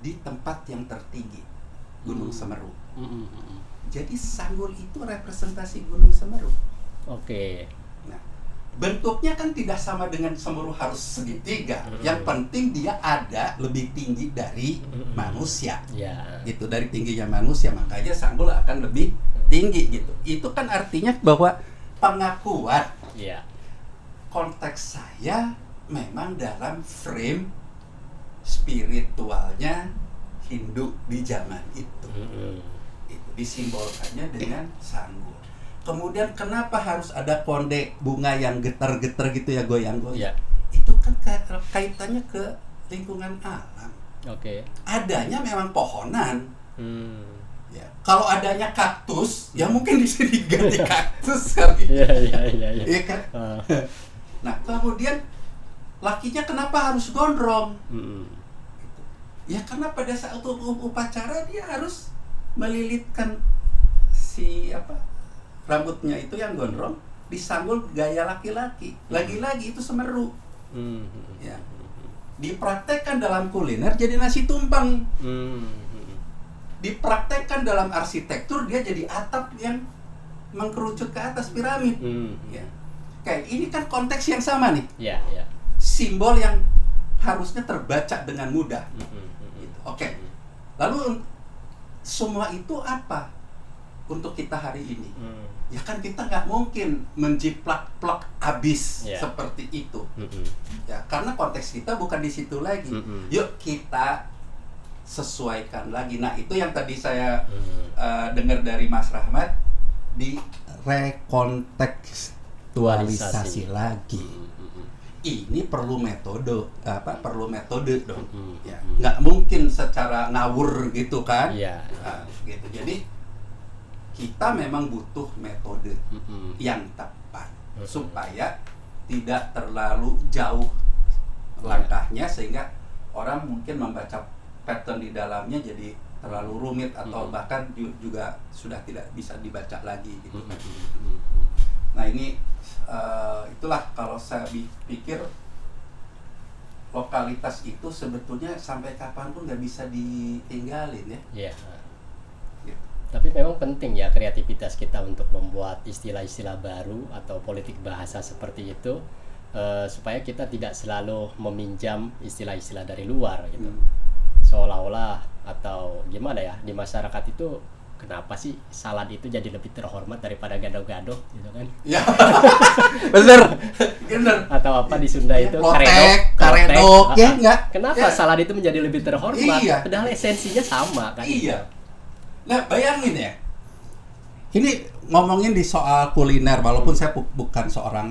di tempat yang tertinggi, Gunung Semeru. Jadi sanggul itu representasi Gunung Semeru. Oke. Nah, bentuknya kan tidak sama dengan Semeru harus segitiga. Yang penting dia ada lebih tinggi dari manusia. Gitu, dari tingginya manusia, makanya sanggul akan lebih tinggi gitu. Itu kan artinya bahwa pengakuan konteks saya memang dalam frame spiritualnya Hindu di zaman itu. Itu disimbolkannya dengan sanggul. Kemudian kenapa harus ada konde bunga yang getar-getar gitu ya, goyang-goyang? Itu kan kaitannya ke lingkungan alam. Adanya memang pohonan. Ya. Kalau adanya kaktus, ya mungkin di sini ganti kaktus kali. Iya kan? Nah, kemudian lakinya kenapa harus gondrong? Ya karena pada saat upacara dia harus melilitkan rambutnya itu yang gondrong, disanggul gaya laki-laki. Lagi-lagi itu Semeru. Ya. Dipraktekkan dalam kuliner jadi nasi tumpeng. Dipraktekkan dalam arsitektur dia jadi atap yang mengkerucut ke atas piramid. Ya. Kayak ini kan konteks yang sama nih. Simbol yang harusnya terbaca dengan mudah. Gitu. Oke. Lalu semua itu apa untuk kita hari ini? Ya kan kita nggak mungkin menjiplak-plak habis seperti itu. Ya, karena konteks kita bukan di situ lagi. Yuk kita sesuaikan lagi. Nah, itu yang tadi saya dengar dari Mas Rahmat, di rekontekstualisasi lagi. Ini perlu metode, perlu metode dong. Ya, nggak mungkin secara ngawur gitu kan? Nah, gitu. Jadi kita memang butuh metode yang tepat supaya tidak terlalu jauh langkahnya, sehingga orang mungkin membaca pattern di dalamnya jadi terlalu rumit atau bahkan juga sudah tidak bisa dibaca lagi gitu kan. Nah, ini itulah kalau saya pikir lokalitas itu sebetulnya sampai kapanpun nggak bisa ditinggalin ya. Gitu. Tapi memang penting ya kreativitas kita untuk membuat istilah-istilah baru atau politik bahasa seperti itu, supaya kita tidak selalu meminjam istilah-istilah dari luar gitu. Seolah-olah atau gimana ya, di masyarakat itu kenapa sih salad itu jadi lebih terhormat daripada gado-gado gitu kan? Ya, bener. Atau apa di Sunda itu karedok, ya enggak? Kenapa salad itu menjadi lebih terhormat? Iya. Padahal esensinya sama kan? Iya. Nah, bayangin ya. Ini ngomongin di soal kuliner, walaupun saya bukan seorang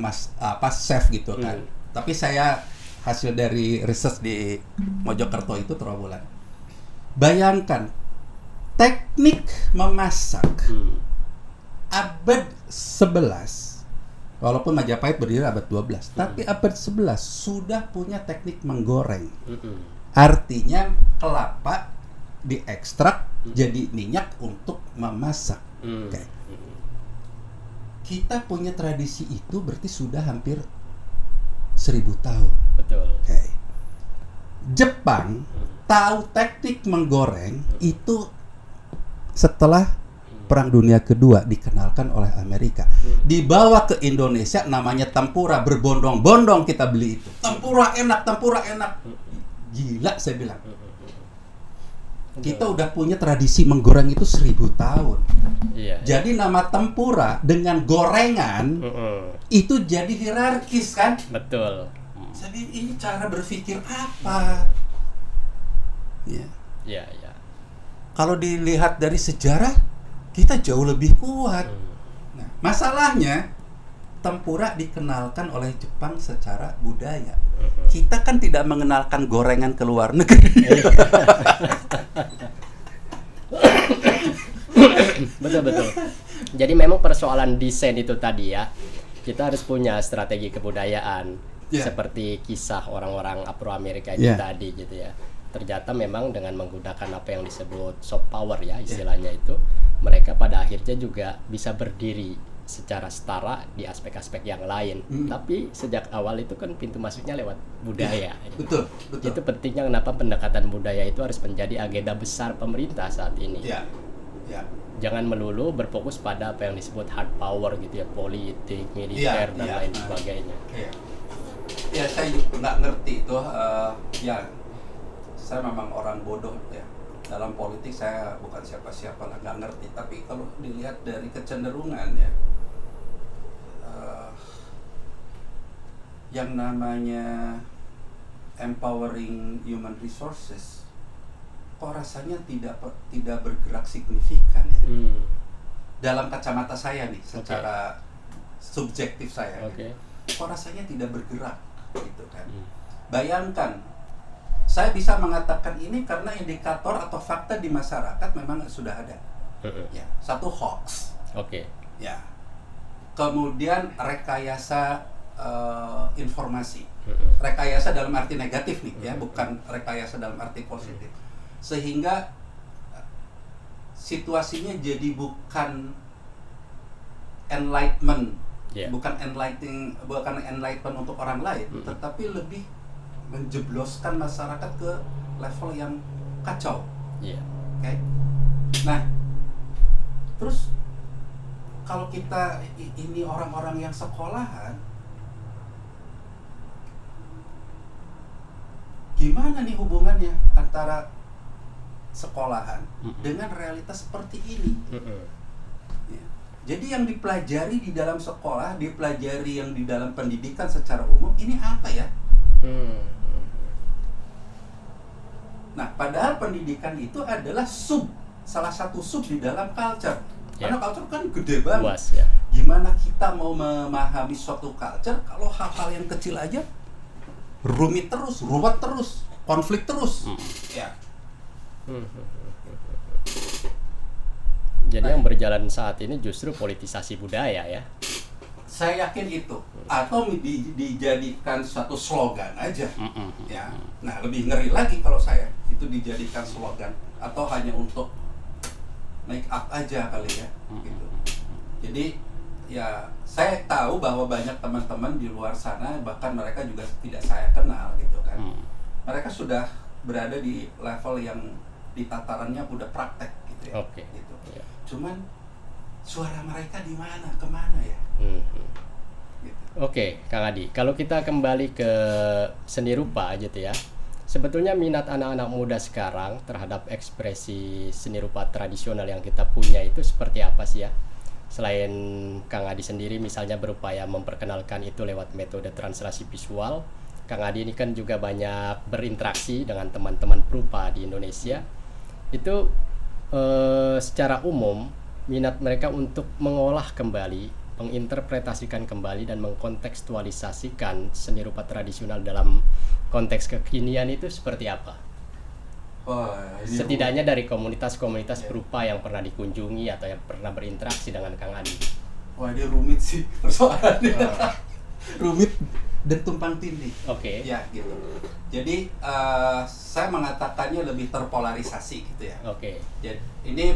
chef gitu kan. Tapi saya hasil dari research di Mojokerto itu Trawulan. Bayangkan teknik memasak abad 11, walaupun Majapahit berdiri abad 12, tapi abad 11 sudah punya teknik menggoreng. Artinya kelapa diekstrak jadi minyak untuk memasak. Okay. Kita punya tradisi itu berarti sudah hampir 1000 tahun. Betul. Okay. Jepang tahu teknik menggoreng itu setelah Perang Dunia Kedua dikenalkan oleh Amerika. Dibawa ke Indonesia namanya tempura, berbondong-bondong kita beli itu. Tempura enak. Gila saya bilang. Kita udah punya tradisi menggoreng itu 1000 tahun. Iya. Jadi nama tempura dengan gorengan itu jadi hierarkis kan? Betul. Jadi ini cara berpikir apa? Ya. Iya. Kalau dilihat dari sejarah, kita jauh lebih kuat. Nah, masalahnya tempura dikenalkan oleh Jepang secara budaya. Kita kan tidak mengenalkan gorengan ke luar negeri. Betul. Jadi memang persoalan desain itu tadi ya, kita harus punya strategi kebudayaan. Seperti kisah orang-orang Afro-Amerika itu tadi gitu ya. Ternyata memang dengan menggunakan apa yang disebut soft power ya istilahnya itu, mereka pada akhirnya juga bisa berdiri secara setara di aspek-aspek yang lain. Tapi sejak awal itu kan pintu masuknya lewat budaya. Betul. Itu pentingnya kenapa pendekatan budaya itu harus menjadi agenda besar pemerintah saat ini. Jangan melulu berfokus pada apa yang disebut hard power gitu ya, politik, militer dan lain sebagainya. Ya, saya nggak ngerti itu. Saya memang orang bodoh ya. Dalam politik saya bukan siapa-siapa lah, nggak ngerti. Tapi kalau dilihat dari kecenderungan ya, yang namanya empowering human resources, kok rasanya tidak bergerak signifikan ya. Dalam kacamata saya nih, secara subjektif saya, kok rasanya tidak bergerak gitu kan. Bayangkan, saya bisa mengatakan ini karena indikator atau fakta di masyarakat memang sudah ada. Ya, satu hoax. Ya. Kemudian rekayasa informasi. Rekayasa dalam arti negatif nih ya, bukan rekayasa dalam arti positif. Sehingga situasinya jadi bukan enlightenment, bukan enlightenment untuk orang lain, tetapi lebih menjebloskan masyarakat ke level yang kacau. Okay? Nah, terus kalau kita ini orang-orang yang sekolahan, gimana nih hubungannya antara sekolahan dengan realitas seperti ini. Ya. Jadi yang dipelajari di dalam sekolah, dipelajari yang di dalam pendidikan secara umum, ini apa ya? Nah, padahal pendidikan itu adalah salah satu sub di dalam culture. Karena culture kan gede banget. Luas, ya. Gimana kita mau memahami suatu culture kalau hal-hal yang kecil aja rumit terus, ruwet terus, konflik terus. Ya. Jadi yang berjalan saat ini justru politisasi budaya ya. Saya yakin itu, atau dijadikan suatu slogan aja. Ya. Nah, lebih ngeri lagi kalau saya itu dijadikan slogan atau hanya untuk make up aja kali ya, gitu. Jadi ya saya tahu bahwa banyak teman-teman di luar sana, bahkan mereka juga tidak saya kenal gitu kan. Mereka sudah berada di level yang di tatarannya udah praktek gitu ya. Gitu. Ya. Cuman suara mereka di mana, kemana ya? Gitu. Oke, Kang Adi, kalau kita kembali ke seni rupa aja tuh ya. Sebetulnya minat anak-anak muda sekarang terhadap ekspresi seni rupa tradisional yang kita punya itu seperti apa sih ya? Selain Kang Adi sendiri misalnya berupaya memperkenalkan itu lewat metode translasi visual, Kang Adi ini kan juga banyak berinteraksi dengan teman-teman perupa di Indonesia. Itu secara umum minat mereka untuk mengolah kembali, menginterpretasikan kembali dan mengkontekstualisasikan seni rupa tradisional dalam konteks kekinian itu seperti apa? Setidaknya dari komunitas-komunitas perupa yang pernah dikunjungi atau yang pernah berinteraksi dengan Kang Adi. Wah, dia rumit sih persoalannya. Rumit dan tumpang tindih. Oke. Ya, gitu. Jadi saya mengatakannya lebih terpolarisasi gitu ya. Oke. Jadi ini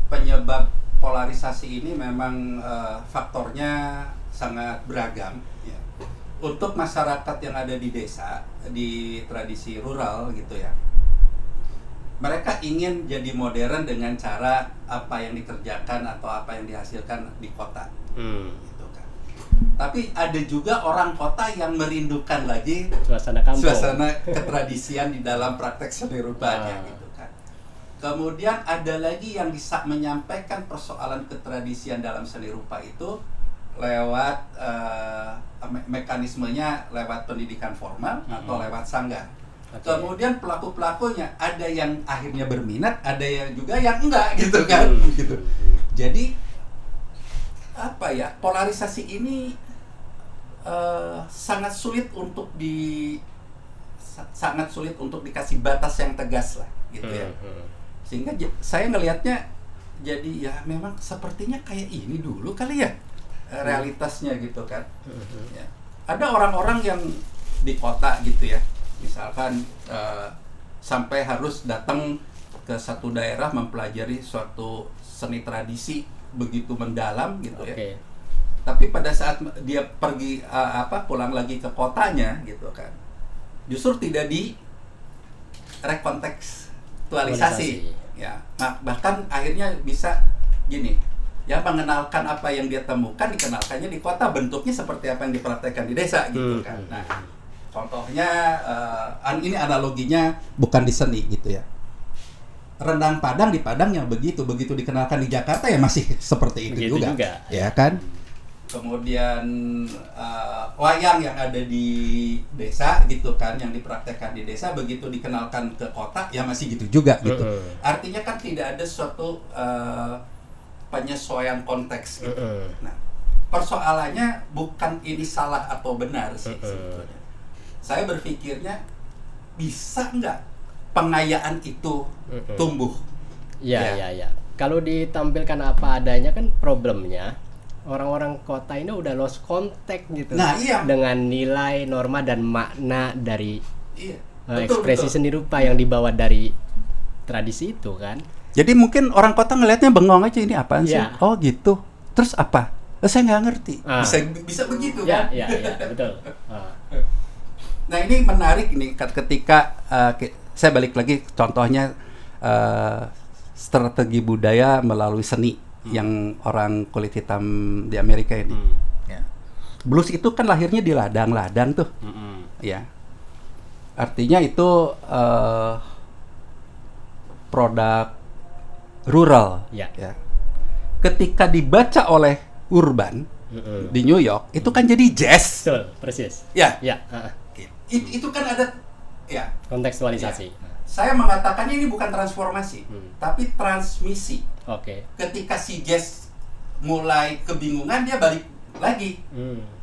penyebab polarisasi ini memang faktornya sangat beragam ya. Untuk masyarakat yang ada di desa, di tradisi rural gitu ya, mereka ingin jadi modern dengan cara apa yang dikerjakan atau apa yang dihasilkan di kota gitu kan. Tapi ada juga orang kota yang merindukan lagi Suasana kampung, suasana ketradisian di dalam praktek seni rupanya gitu kan. Kemudian ada lagi yang bisa menyampaikan persoalan ketradisian dalam seni rupa itu lewat mekanismenya lewat pendidikan formal atau lewat sanggar. Kemudian pelaku-pelakunya ada yang akhirnya berminat, ada yang juga yang enggak gitu kan. Gitu. Jadi apa ya, polarisasi ini sangat sulit untuk dikasih batas yang tegas lah gitu ya. Sehingga saya ngelihatnya jadi ya memang sepertinya kayak ini dulu kali ya realitasnya gitu kan. Ya. Ada orang-orang yang di kota gitu ya, misalkan sampai harus datang ke satu daerah mempelajari suatu seni tradisi begitu mendalam gitu ya. Tapi pada saat dia pergi pulang lagi ke kotanya gitu kan, justru tidak di rekontekstualisasi ya. Nah, bahkan akhirnya bisa gini ya, mengenalkan apa yang dia temukan, dikenalkannya di kota, bentuknya seperti apa yang dipraktekkan di desa gitu kan. Nah, contohnya ini analoginya bukan di seni gitu ya. Rendang Padang di Padang yang begitu dikenalkan di Jakarta ya masih seperti itu juga, ya kan. Kemudian wayang yang ada di desa gitu kan, yang dipraktekkan di desa, begitu dikenalkan ke kota ya masih gitu juga gitu. Artinya kan tidak ada suatu penyesuaian konteks gitu. Nah, persoalannya bukan ini salah atau benar sih sebetulnya. Saya berpikirnya bisa nggak pengayaan itu tumbuh? Ya. Kalau ditampilkan apa adanya kan problemnya orang-orang kota ini udah lost contact gitu. Nah, iya. Dengan nilai, norma dan makna dari ekspresi betul. seni rupa yang dibawa dari tradisi itu kan. Jadi mungkin orang kota ngelihatnya bengong aja, ini apaan sih? Ya. Oh gitu. Terus apa? Saya nggak ngerti. Bisa begitu kan? Ya, betul. Nah, ini menarik nih ketika saya balik lagi contohnya strategi budaya melalui seni yang orang kulit hitam di Amerika ini. Ya. Blues itu kan lahirnya di ladang-ladang tuh. Ya. artinya itu produk rural. Ya. Ya. Ketika dibaca oleh urban di New York, itu kan jadi jazz. Betul, persis. Ya. Ya. Itu kan ada ya. Kontekstualisasi. Ya. Saya mengatakannya ini bukan transformasi, tapi transmisi. Oke. Ketika si jazz mulai kebingungan, dia balik lagi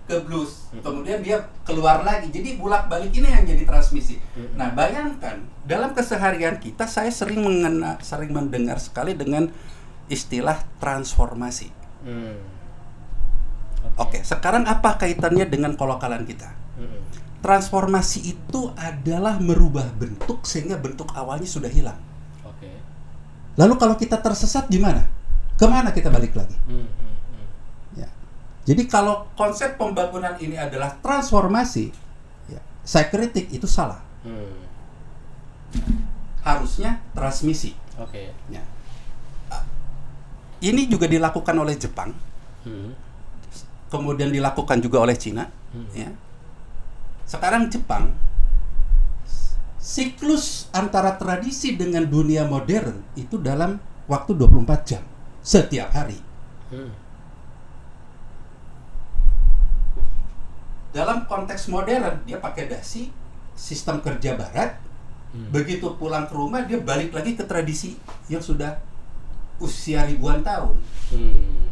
ke blues, kemudian dia keluar lagi. Jadi bolak-balik ini yang jadi transmisi. Nah, bayangkan dalam keseharian kita, saya sering mendengar sekali dengan istilah transformasi. Oke, sekarang apa kaitannya dengan kolokalan kita? Transformasi itu adalah merubah bentuk sehingga bentuk awalnya sudah hilang. Oke. Lalu kalau kita tersesat gimana? Kemana kita balik lagi? Ya. Jadi kalau konsep pembangunan ini adalah transformasi, ya, saya kritik itu salah. Harusnya transmisi. Oke. Ya. Ini juga dilakukan oleh Jepang, kemudian dilakukan juga oleh Cina. Ya. Sekarang Jepang, siklus antara tradisi dengan dunia modern itu dalam waktu 24 jam setiap hari. Dalam konteks modern, dia pakai dasi, sistem kerja barat. Begitu pulang ke rumah, dia balik lagi ke tradisi yang sudah usia ribuan tahun.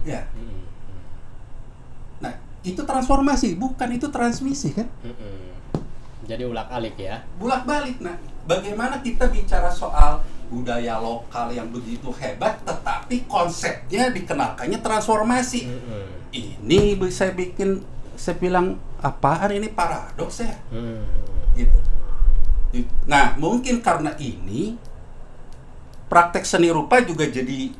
Ya. Nah, itu transformasi, bukan itu transmisi kan? Jadi ulak-alik ya. Bolak-balik. Nah, bagaimana kita bicara soal budaya lokal yang begitu hebat, tetapi konsepnya dikenalkannya transformasi. Ini saya bilang apaan ini, paradoks ya. Gitu. Nah, mungkin karena ini praktek seni rupa juga jadi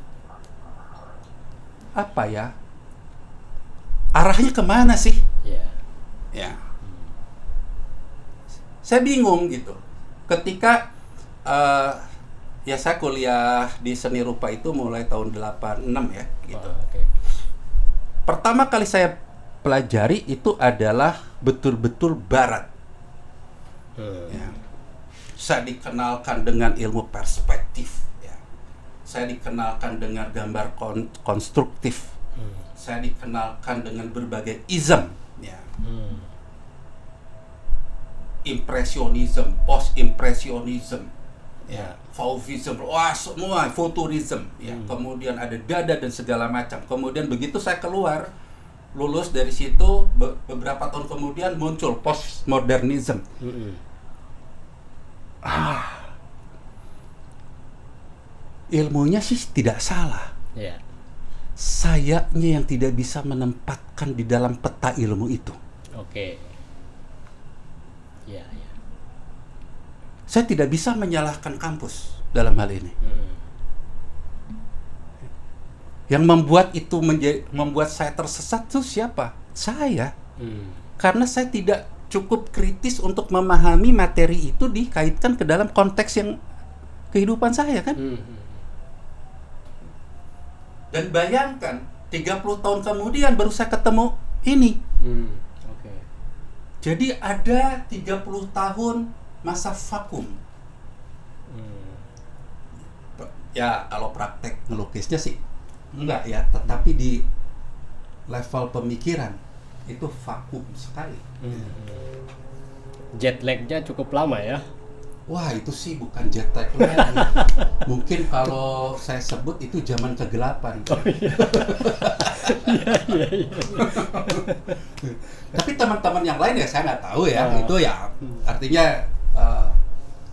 apa ya? Arahnya kemana sih? Ya. Saya bingung gitu. Ketika ya saya kuliah di seni rupa itu mulai tahun 86 ya, gitu. Pertama kali saya pelajari itu adalah betul-betul barat. Ya. Saya dikenalkan dengan ilmu perspektif. Ya. Saya dikenalkan dengan gambar konstruktif. Saya dikenalkan dengan berbagai ism. Ya. Impresionism, post-impresionism, ya, Fauvism, wah semua, futurism, ya. Kemudian ada dada dan segala macam. Kemudian begitu saya keluar, lulus dari situ, beberapa tahun kemudian muncul postmodernism. Ilmunya sih tidak salah. Sayanya yang tidak bisa menempatkan di dalam peta ilmu itu. Saya tidak bisa menyalahkan kampus dalam hal ini. Yang membuat itu membuat saya tersesat itu siapa? Saya. Karena saya tidak cukup kritis untuk memahami materi itu dikaitkan ke dalam konteks yang kehidupan saya kan. Dan bayangkan 30 tahun kemudian baru saya ketemu ini. Jadi ada 30 tahun masa vakum. Ya kalau praktek ngelukisnya sih enggak ya, tetapi di level pemikiran itu vakum sekali. Jet lag-nya cukup lama ya. Wah, itu sih bukan jet lag lagi. Mungkin kalau saya sebut itu zaman kegelapan. Tapi teman-teman yang lain ya saya nggak tahu ya. Itu ya artinya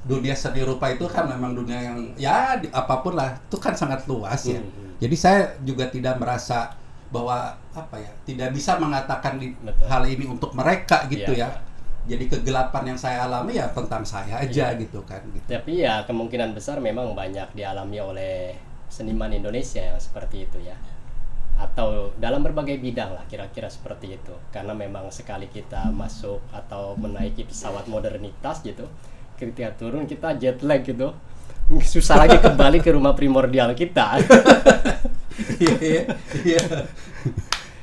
dunia seni rupa itu kan memang dunia yang ya apapun lah itu kan sangat luas ya. Jadi saya juga tidak merasa bahwa apa ya, tidak bisa mengatakan hal ini untuk mereka gitu ya. Jadi kegelapan yang saya alami ya tentang saya aja gitu kan. Gitu. Tapi ya kemungkinan besar memang banyak dialami oleh seniman Indonesia yang seperti itu ya. Atau dalam berbagai bidang lah kira-kira seperti itu. Karena memang sekali kita masuk atau menaiki pesawat modernitas gitu, ketika turun kita jet lag gitu, susah lagi kembali ke rumah primordial kita. Iya.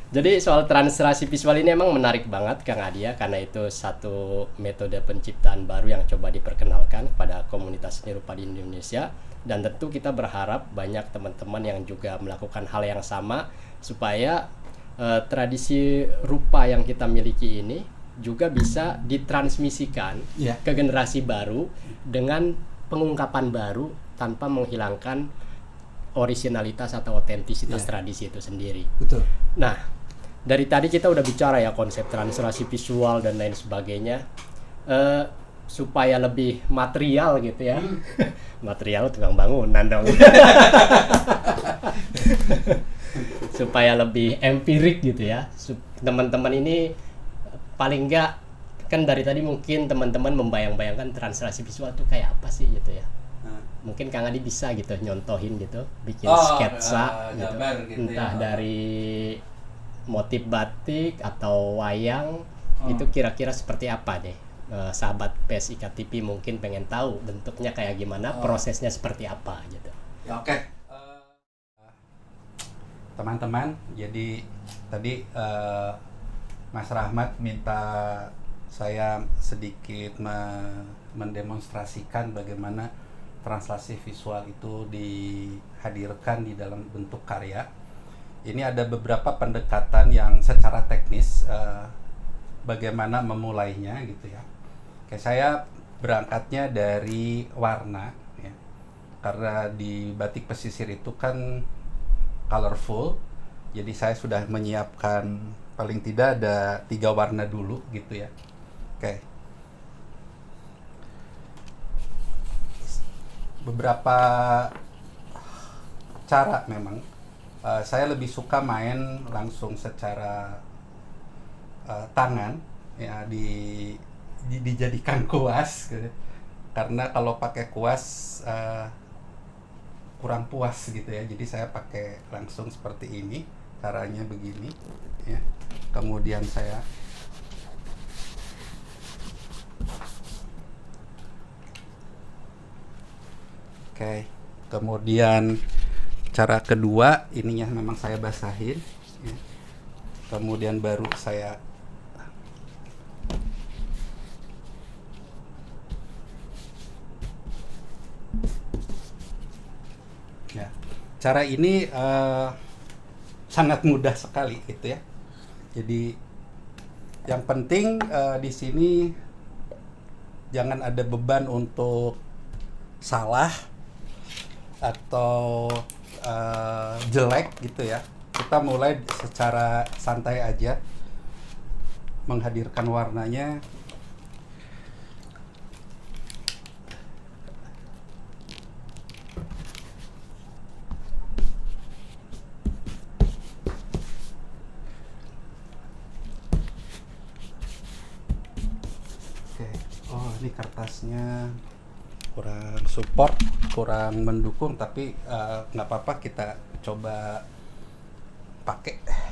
Jadi soal translasi visual ini emang menarik banget Kang Adia, karena itu satu metode penciptaan baru yang coba diperkenalkan pada komunitas seni rupa di Indonesia, dan tentu kita berharap banyak teman-teman yang juga melakukan hal yang sama supaya tradisi rupa yang kita miliki ini juga bisa ditransmisikan ke generasi baru dengan pengungkapan baru tanpa menghilangkan originalitas atau otentisitas tradisi itu sendiri. Betul. Nah, dari tadi kita udah bicara ya konsep translasi visual dan lain sebagainya, supaya lebih material gitu ya. Material tukang bangunan dong. Supaya lebih empirik gitu ya. Teman-teman ini paling enggak, kan dari tadi mungkin teman-teman membayang-bayangkan translasi visual itu kayak apa sih gitu ya. Mungkin Kang Adi bisa gitu nyontohin gitu, bikin sketsa gitu. Entah ya, dari motif batik atau wayang, itu kira-kira seperti apa deh? Sahabat PSIK TV mungkin pengen tahu bentuknya kayak gimana, prosesnya seperti apa gitu. Ya, oke. Teman-teman, jadi tadi Mas Rahmat minta saya sedikit mendemonstrasikan bagaimana translasi visual itu dihadirkan di dalam bentuk karya. Ini ada beberapa pendekatan yang secara teknis bagaimana memulainya gitu ya. Oke, saya berangkatnya dari warna ya. Karena di batik pesisir itu kan colorful. Jadi saya sudah menyiapkan paling tidak ada 3 warna dulu gitu ya. Oke. Beberapa cara memang. Saya lebih suka main langsung secara tangan ya, dijadikan kuas gitu. Karena kalau pakai kuas kurang puas gitu ya, jadi saya pakai langsung seperti ini, caranya begini ya. Kemudian saya kemudian cara kedua, ininya memang saya basahin ya. Kemudian baru saya ya. Cara ini sangat mudah sekali gitu ya. Jadi yang penting di sini jangan ada beban untuk salah atau jelek gitu ya. Kita mulai secara santai aja menghadirkan warnanya. Oke. Oh, ini kertasnya kurang support, kurang mendukung, tapi nggak apa-apa, kita coba pakai.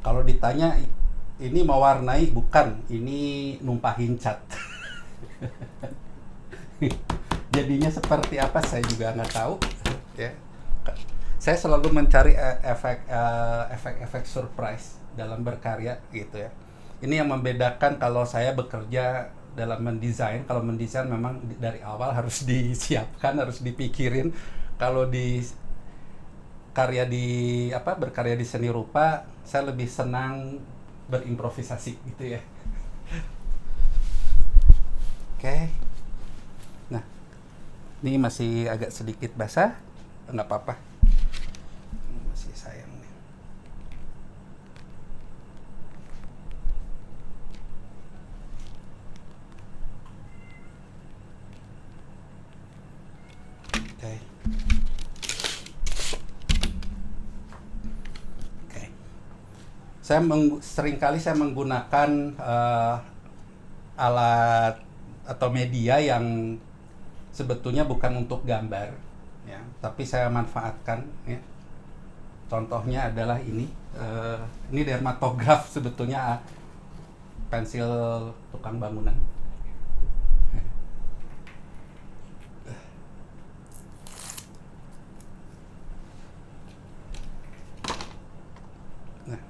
Kalau ditanya ini mau warnai, bukan, ini numpahin cat. Jadinya seperti apa saya juga nggak tahu ya. Saya selalu mencari efek-efek surprise dalam berkarya gitu ya. Ini yang membedakan kalau saya bekerja dalam mendesain. Kalau mendesain memang dari awal harus disiapkan, harus dipikirin. Kalau di berkarya di seni rupa, saya lebih senang berimprovisasi gitu ya. Oke. Nah, ini masih agak sedikit basah, nggak apa-apa. Masih sayang nih. Oke. seringkali saya menggunakan alat atau media yang sebetulnya bukan untuk gambar, ya, tapi saya manfaatkan, ya. Contohnya adalah ini dermatograf, sebetulnya pensil tukang bangunan. Nah,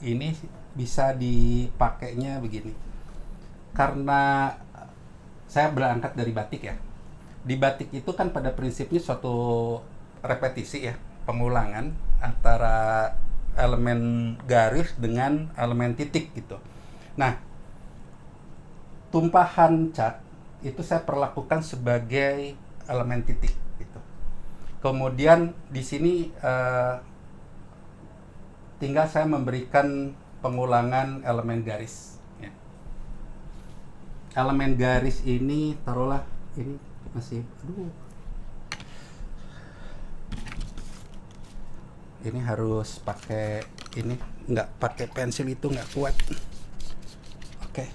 ini bisa dipakainya begini. Karena saya berangkat dari batik, ya. Di batik itu kan pada prinsipnya suatu repetisi, ya, pengulangan antara elemen garis dengan elemen titik gitu. Nah, tumpahan cat itu saya perlakukan sebagai elemen titik gitu. Kemudian di sini tinggal saya memberikan pengulangan elemen garis, ya. Elemen garis ini taruhlah ini masih ini harus pakai ini, nggak pakai pensil itu nggak kuat. Oke.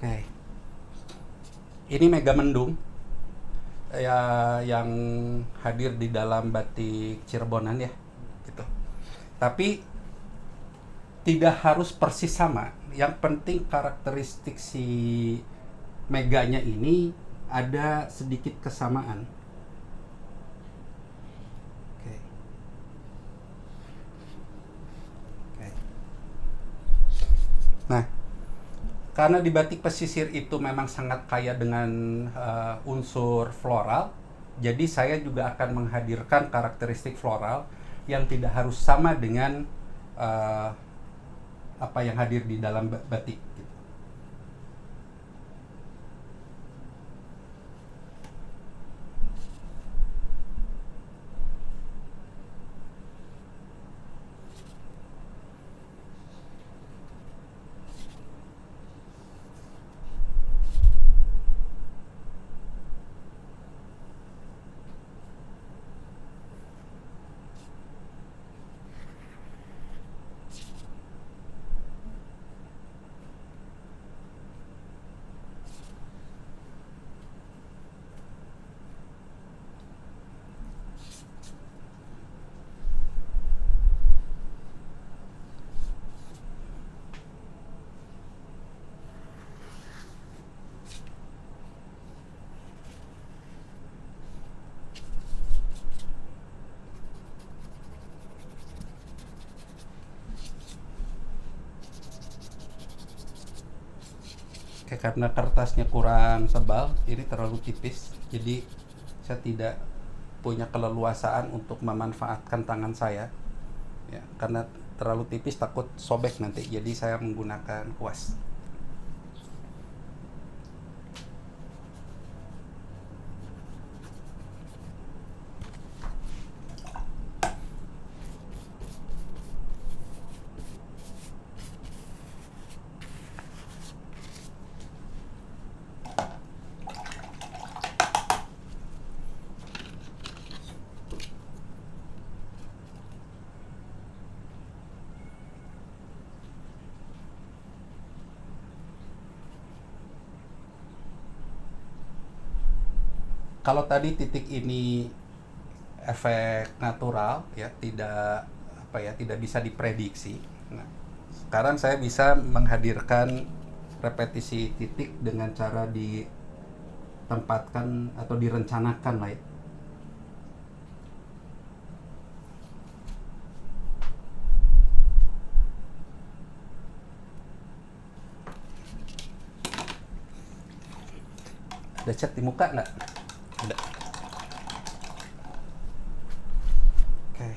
Oke. Ini Megamendung, ya, yang hadir di dalam batik Cirebonan, ya, gitu. Tapi tidak harus persis sama. Yang penting karakteristik si meganya ini ada sedikit kesamaan. Oke. Oke. Nah, karena di batik pesisir itu memang sangat kaya dengan unsur floral, jadi saya juga akan menghadirkan karakteristik floral yang tidak harus sama dengan apa yang hadir di dalam batik. Oke, karena kertasnya kurang tebal, ini terlalu tipis, jadi saya tidak punya keleluasaan untuk memanfaatkan tangan saya, ya, karena terlalu tipis takut sobek nanti, jadi saya menggunakan kuas. Kalau tadi titik ini efek natural, ya, tidak apa ya, tidak bisa diprediksi. Nah, sekarang saya bisa menghadirkan repetisi titik dengan cara ditempatkan atau direncanakan lah, ya. Ada cat di muka nggak? Ada. Oke.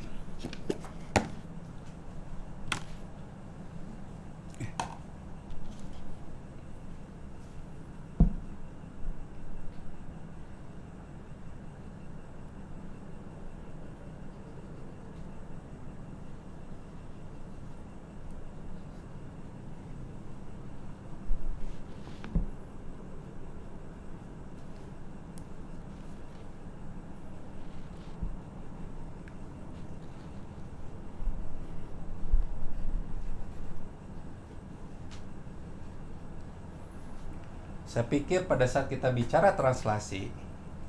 Saya pikir pada saat kita bicara translasi,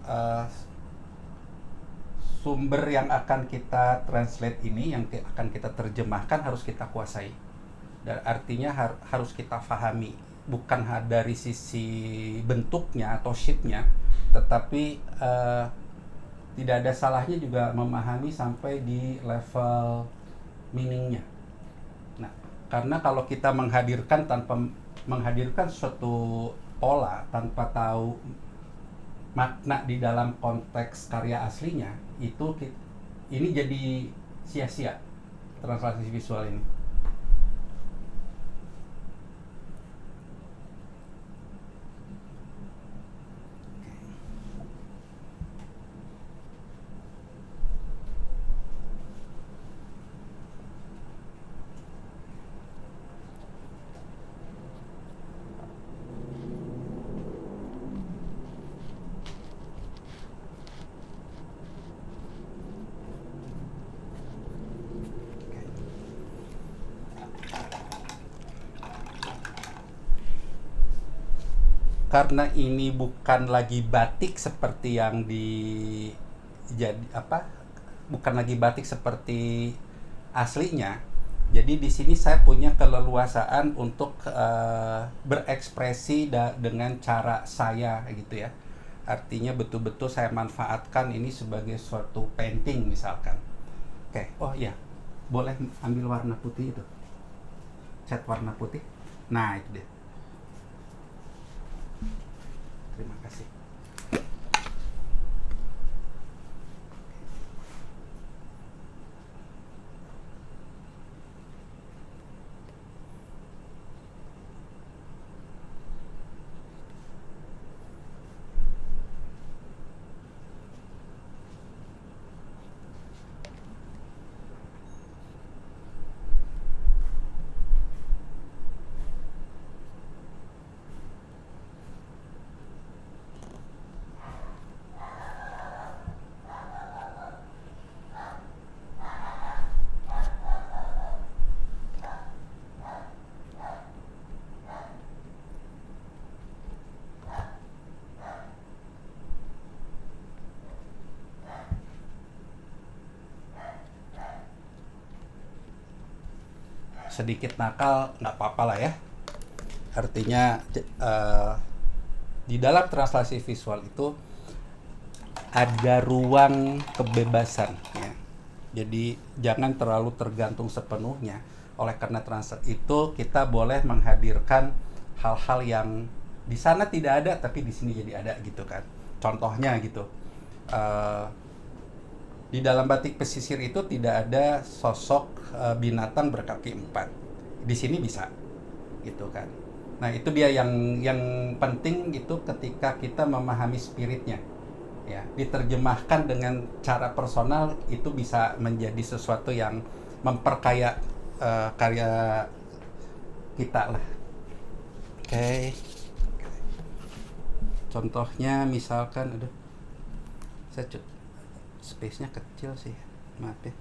eh, sumber yang akan kita translate ini, yang akan kita terjemahkan harus kita kuasai. Dan artinya harus kita pahami, bukan dari sisi bentuknya atau shape-nya, tetapi tidak ada salahnya juga memahami sampai di level meaning-nya. Nah, karena kalau kita menghadirkan suatu pola tanpa tahu makna di dalam konteks karya aslinya, ini jadi sia-sia translasi visual ini. Karena ini bukan lagi batik seperti yang bukan lagi batik seperti aslinya. Jadi di sini saya punya keleluasaan untuk berekspresi dengan cara saya gitu ya. Artinya betul-betul saya manfaatkan ini sebagai suatu painting misalkan. Oke, oh iya, boleh ambil warna putih itu, cat warna putih. Nah itu dia. Terima kasih. Sedikit nakal nggak apa-apa lah ya. Artinya di dalam translasi visual itu ada ruang kebebasan ya. Jadi jangan terlalu tergantung sepenuhnya. Oleh karena translasi itu kita boleh menghadirkan hal-hal yang di sana tidak ada tapi di sini jadi ada gitu kan. Contohnya gitu. Di dalam batik pesisir itu tidak ada sosok binatang berkaki 4. Di sini bisa, gitu kan. Nah itu dia yang penting itu ketika kita memahami spiritnya, ya diterjemahkan dengan cara personal itu bisa menjadi sesuatu yang memperkaya karya kita lah. Oke. Contohnya misalkan, saya space-nya kecil sih, maaf ya.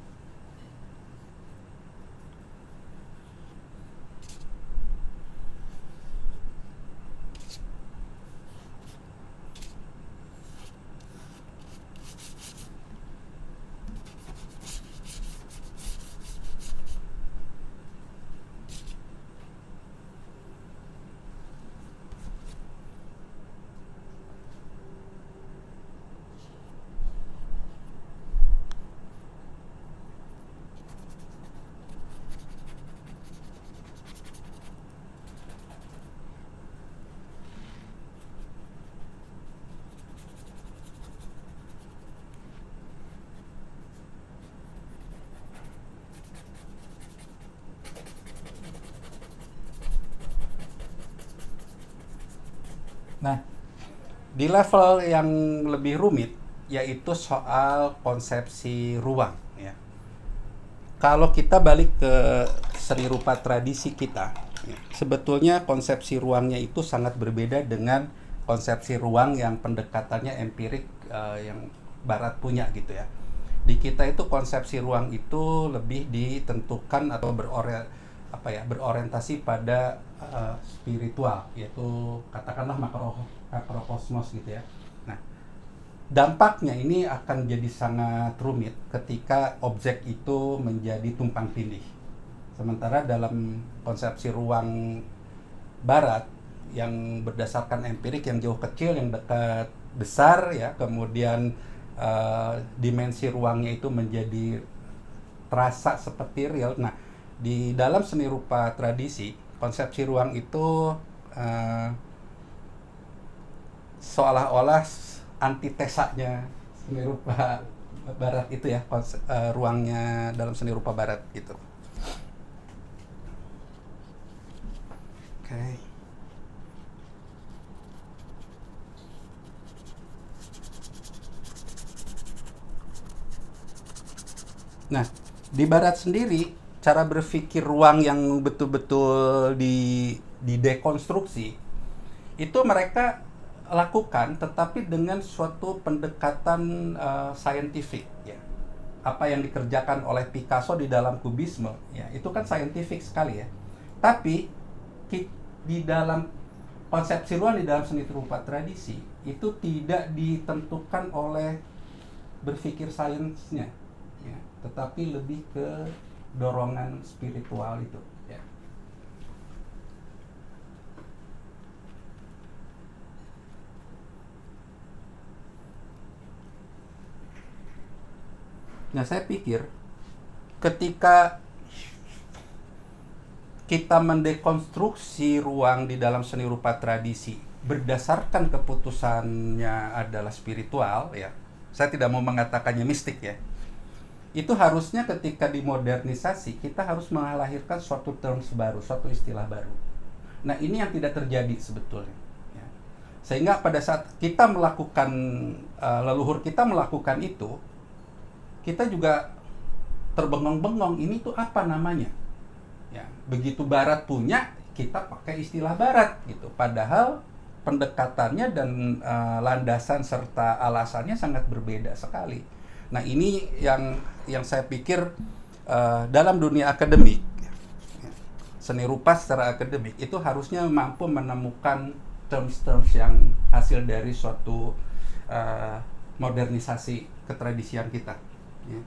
Nah, di level yang lebih rumit yaitu soal konsepsi ruang ya. Kalau kita balik ke seni rupa tradisi kita, ya, sebetulnya konsepsi ruangnya itu sangat berbeda dengan konsepsi ruang yang pendekatannya empirik yang barat punya gitu ya. Di kita itu konsepsi ruang itu lebih ditentukan atau berorientasi pada spiritual, yaitu katakanlah makrokosmos gitu ya. Nah, dampaknya ini akan jadi sangat rumit ketika objek itu menjadi tumpang tindih. Sementara dalam konsepsi ruang barat yang berdasarkan empirik, yang jauh kecil, yang dekat besar ya, kemudian dimensi ruangnya itu menjadi terasa seperti real. Nah, di dalam seni rupa tradisi, konsepsi ruang itu seolah-olah antitesanya seni rupa barat itu ya, ruangnya dalam seni rupa barat gitu. Oke. Nah, di barat sendiri cara berpikir ruang yang betul-betul didekonstruksi itu mereka lakukan, tetapi dengan suatu pendekatan scientific ya. Apa yang dikerjakan oleh Picasso di dalam kubisme ya, itu kan scientific sekali ya. Tapi di dalam konsepsi ruang di dalam seni rupa tradisi itu tidak ditentukan oleh berpikir sainsnya ya, tetapi lebih ke dorongan spiritual itu ya. Nah, saya pikir ketika kita mendekonstruksi ruang di dalam seni rupa tradisi berdasarkan keputusannya adalah spiritual ya, saya tidak mau mengatakannya mistik ya, itu harusnya ketika dimodernisasi kita harus melahirkan suatu terms baru, suatu istilah baru. Nah, ini yang tidak terjadi sebetulnya ya. Sehingga pada saat kita melakukan leluhur kita melakukan itu, kita juga terbengong-bengong, ini tuh apa namanya ya. Begitu barat punya, kita pakai istilah barat gitu, padahal pendekatannya dan landasan serta alasannya sangat berbeda sekali. Nah, ini yang saya pikir dalam dunia akademik, seni rupa secara akademik itu harusnya mampu menemukan terms-terms yang hasil dari suatu modernisasi ketradisian kita ya.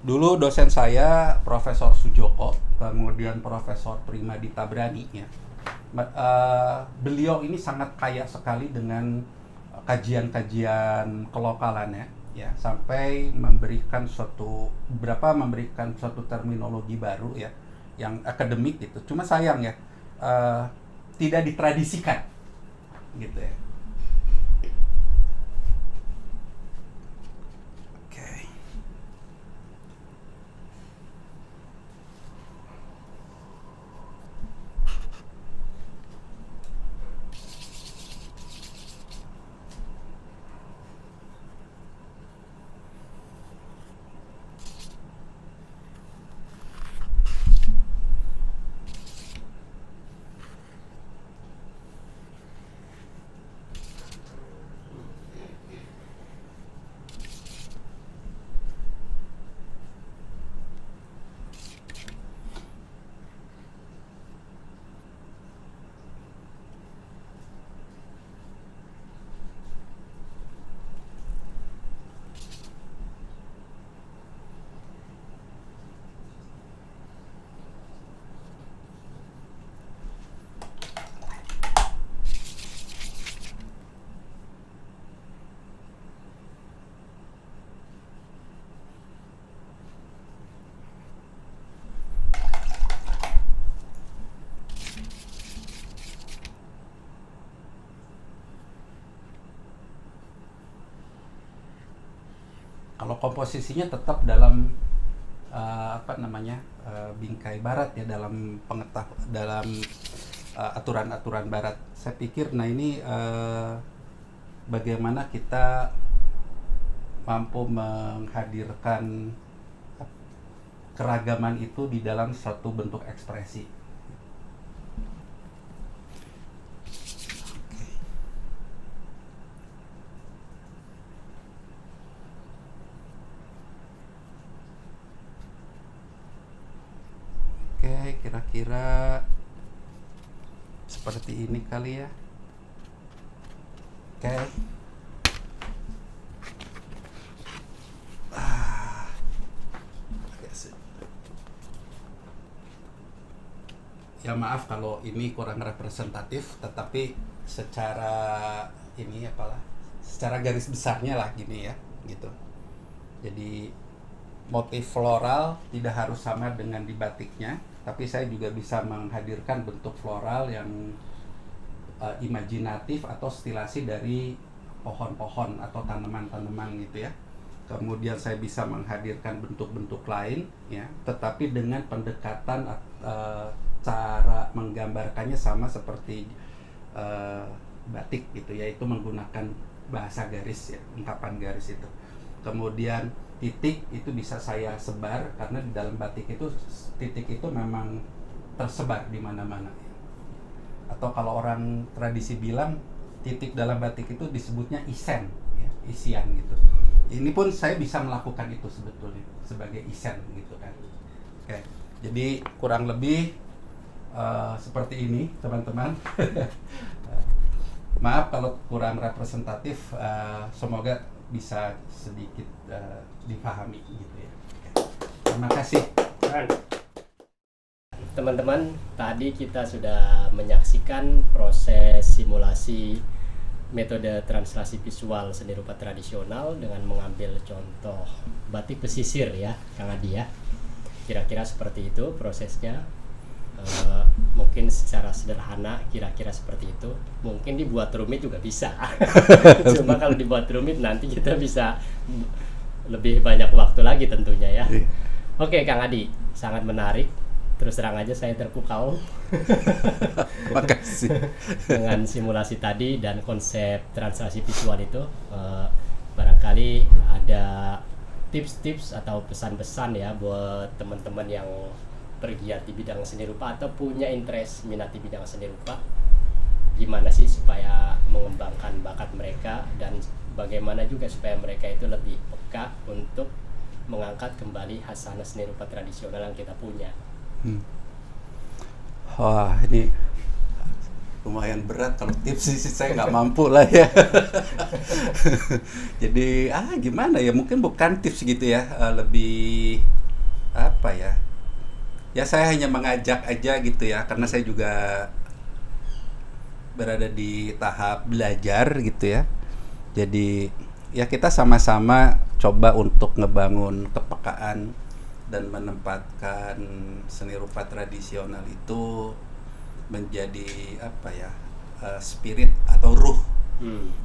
Dulu dosen saya Profesor Sujoko, kemudian Profesor Primadi Tabrani ya. Beliau ini sangat kaya sekali dengan kajian-kajian kelokalannya ya, sampai memberikan suatu terminologi baru ya, yang akademik gitu. Cuma sayang ya, tidak ditradisikan gitu ya. Kalau komposisinya tetap dalam bingkai barat ya, dalam aturan-aturan barat. Saya pikir nah ini bagaimana kita mampu menghadirkan keragaman itu di dalam suatu bentuk ekspresi. Oke, kira-kira seperti ini kali ya. Oke. Ya maaf kalau ini kurang representatif, tetapi secara ini apalah, secara garis besarnya lah gini ya, gitu. Jadi motif floral tidak harus sama dengan di batiknya, tapi saya juga bisa menghadirkan bentuk floral yang imajinatif atau stilasi dari pohon-pohon atau tanaman-tanaman gitu ya. Kemudian saya bisa menghadirkan bentuk-bentuk lain ya, tetapi dengan pendekatan cara menggambarkannya sama seperti batik gitu, yaitu menggunakan bahasa garis ya, ungkapan garis itu. Kemudian titik itu bisa saya sebar karena di dalam batik itu titik itu memang tersebar di mana-mana. Atau kalau orang tradisi bilang titik dalam batik itu disebutnya isen ya, isian gitu. Ini pun saya bisa melakukan itu sebetulnya sebagai isen gitu kan. Oke. Jadi kurang lebih seperti ini teman-teman. Maaf kalau kurang representatif, semoga bisa sedikit dipahami gitu ya. Terima kasih. Teman-teman, tadi kita sudah menyaksikan proses simulasi metode translasi visual seni rupa tradisional dengan mengambil contoh batik pesisir ya, Kang Adi ya. Kira-kira seperti itu prosesnya. Mungkin secara sederhana kira-kira seperti itu. Mungkin dibuat rumit juga bisa. Cuma kalau dibuat rumit nanti kita bisa lebih banyak waktu lagi tentunya ya. Oke Kang Adi, sangat menarik. Terus terang aja saya terpukau. Makasih. Dengan simulasi tadi dan konsep translasi visual itu, barangkali ada tips-tips atau pesan-pesan ya buat teman-teman yang bergiat di bidang seni rupa atau punya interest minat di bidang seni rupa. Gimana sih supaya mengembangkan bakat mereka dan bagaimana juga supaya mereka itu lebih peka untuk mengangkat kembali khasanah seni rupa tradisional yang kita punya. Wah, ini lumayan berat kalau tips sih saya nggak mampu lah ya. Jadi gimana ya, mungkin bukan tips gitu ya, lebih apa ya, ya saya hanya mengajak aja gitu ya, karena saya juga berada di tahap belajar gitu ya. Jadi ya kita sama-sama coba untuk ngebangun kepekaan dan menempatkan seni rupa tradisional itu menjadi apa ya, spirit atau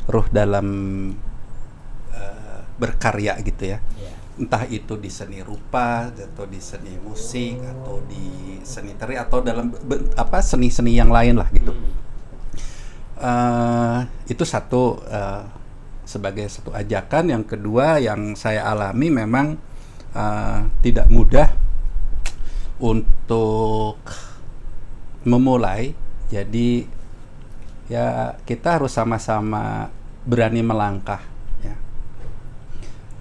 ruh dalam berkarya gitu ya. Entah itu di seni rupa atau di seni musik atau di seni tari atau dalam seni-seni yang lain lah gitu. Itu satu, sebagai satu ajakan. Yang kedua yang saya alami memang tidak mudah untuk memulai. Jadi ya kita harus sama-sama berani melangkah ya.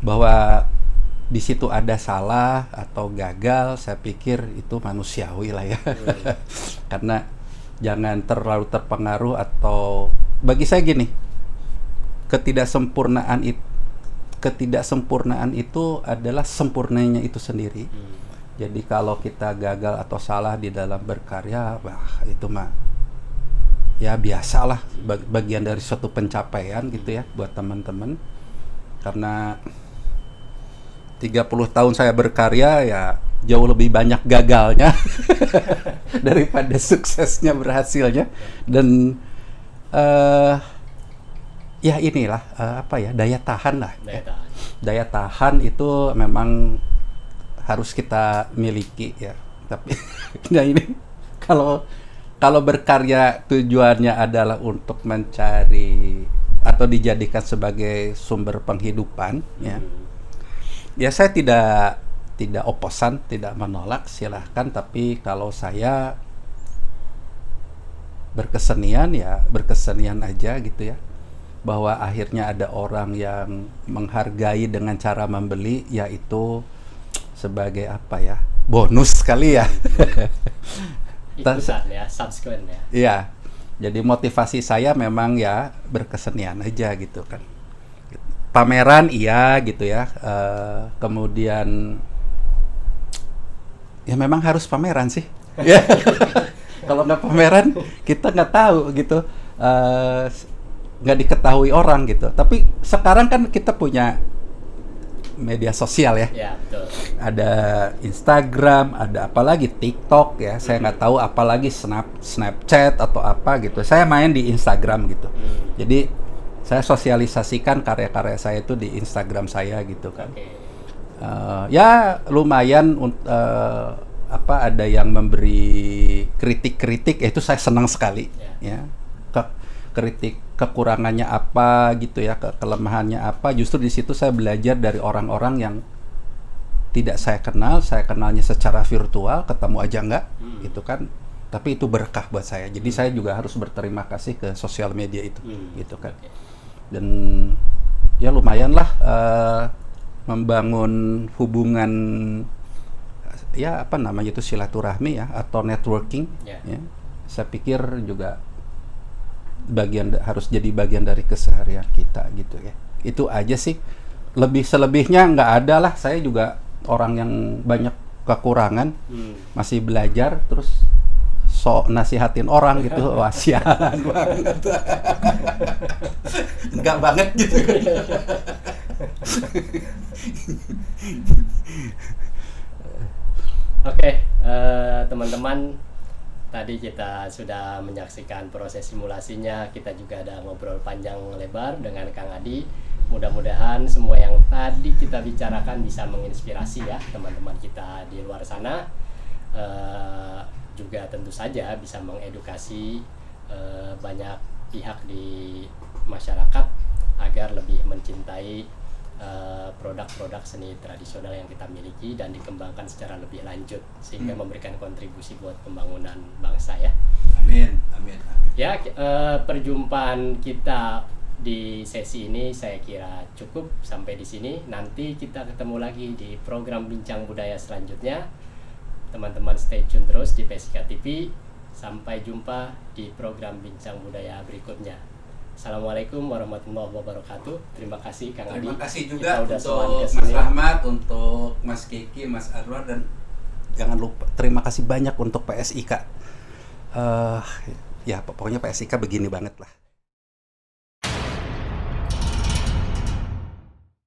Bahwa di situ ada salah atau gagal, saya pikir itu manusiawi lah ya. Karena jangan terlalu terpengaruh, atau bagi saya gini, ketidaksempurnaan itu adalah sempurnanya itu sendiri. Jadi kalau kita gagal atau salah di dalam berkarya, itu mah ya biasalah, bagian dari suatu pencapaian gitu ya buat teman-teman. Karena 30 tahun saya berkarya ya jauh lebih banyak gagalnya daripada suksesnya, berhasilnya. Dan ya inilah daya tahan lah. Daya tahan itu memang harus kita miliki ya. Tapi nah ini kalau berkarya tujuannya adalah untuk mencari atau dijadikan sebagai sumber penghidupan ya saya tidak oposan, tidak menolak, silahkan. Tapi kalau saya berkesenian ya berkesenian aja gitu ya. Bahwa akhirnya ada orang yang menghargai dengan cara membeli, yaitu sebagai bonus sekali ya. Ikutan ya, subsequent ya. Iya. Jadi motivasi saya memang ya berkesenian aja gitu kan. Pameran iya gitu ya. Kemudian ya memang harus pameran sih. Ya. Kalau nggak pameran kita nggak tahu gitu. Nggak diketahui orang gitu. Tapi sekarang kan kita punya media sosial ya. Ya, betul. Ada Instagram, ada apalagi TikTok ya. Saya nggak tahu apalagi Snapchat atau apa gitu. Saya main di Instagram gitu. Jadi saya sosialisasikan karya-karya saya itu di Instagram saya gitu kan. Oke. Ya lumayan ada yang memberi kritik-kritik, itu saya senang sekali ya. Kritik kekurangannya apa gitu ya, kelemahannya apa, justru di situ saya belajar dari orang-orang yang tidak saya kenal, saya kenalnya secara virtual, ketemu aja enggak gitu kan, tapi itu berkah buat saya. Jadi saya juga harus berterima kasih ke sosial media itu gitu kan. Dan ya lumayan lah membangun hubungan ya apa namanya itu, silaturahmi ya, atau networking ya. Saya pikir juga harus jadi bagian dari keseharian kita gitu ya. Itu aja sih. Selebihnya nggak ada lah. Saya juga orang yang banyak kekurangan, masih belajar, terus nasihatin orang gitu. Wah, sialan banget. Enggak banget gitu. Oke, teman-teman, tadi kita sudah menyaksikan proses simulasinya, kita juga ada ngobrol panjang lebar dengan Kang Adi. Mudah-mudahan semua yang tadi kita bicarakan bisa menginspirasi ya teman-teman kita di luar sana. Juga tentu saja bisa mengedukasi banyak pihak di masyarakat agar lebih mencintai produk-produk seni tradisional yang kita miliki dan dikembangkan secara lebih lanjut sehingga memberikan kontribusi buat pembangunan bangsa ya. Amin, amin, amin. Ya, perjumpaan kita di sesi ini saya kira cukup sampai di sini. Nanti kita ketemu lagi di program Bincang Budaya selanjutnya. Teman-teman stay tune terus di PSIK TV. Sampai jumpa di program Bincang Budaya berikutnya. Assalamualaikum warahmatullahi wabarakatuh. Terima kasih Kang Adi. Terima kasih juga untuk Mas Rahmat, untuk Mas Kiki, Mas Anwar, dan jangan lupa terima kasih banyak untuk PSIK. Ya pokoknya PSIK begini banget lah.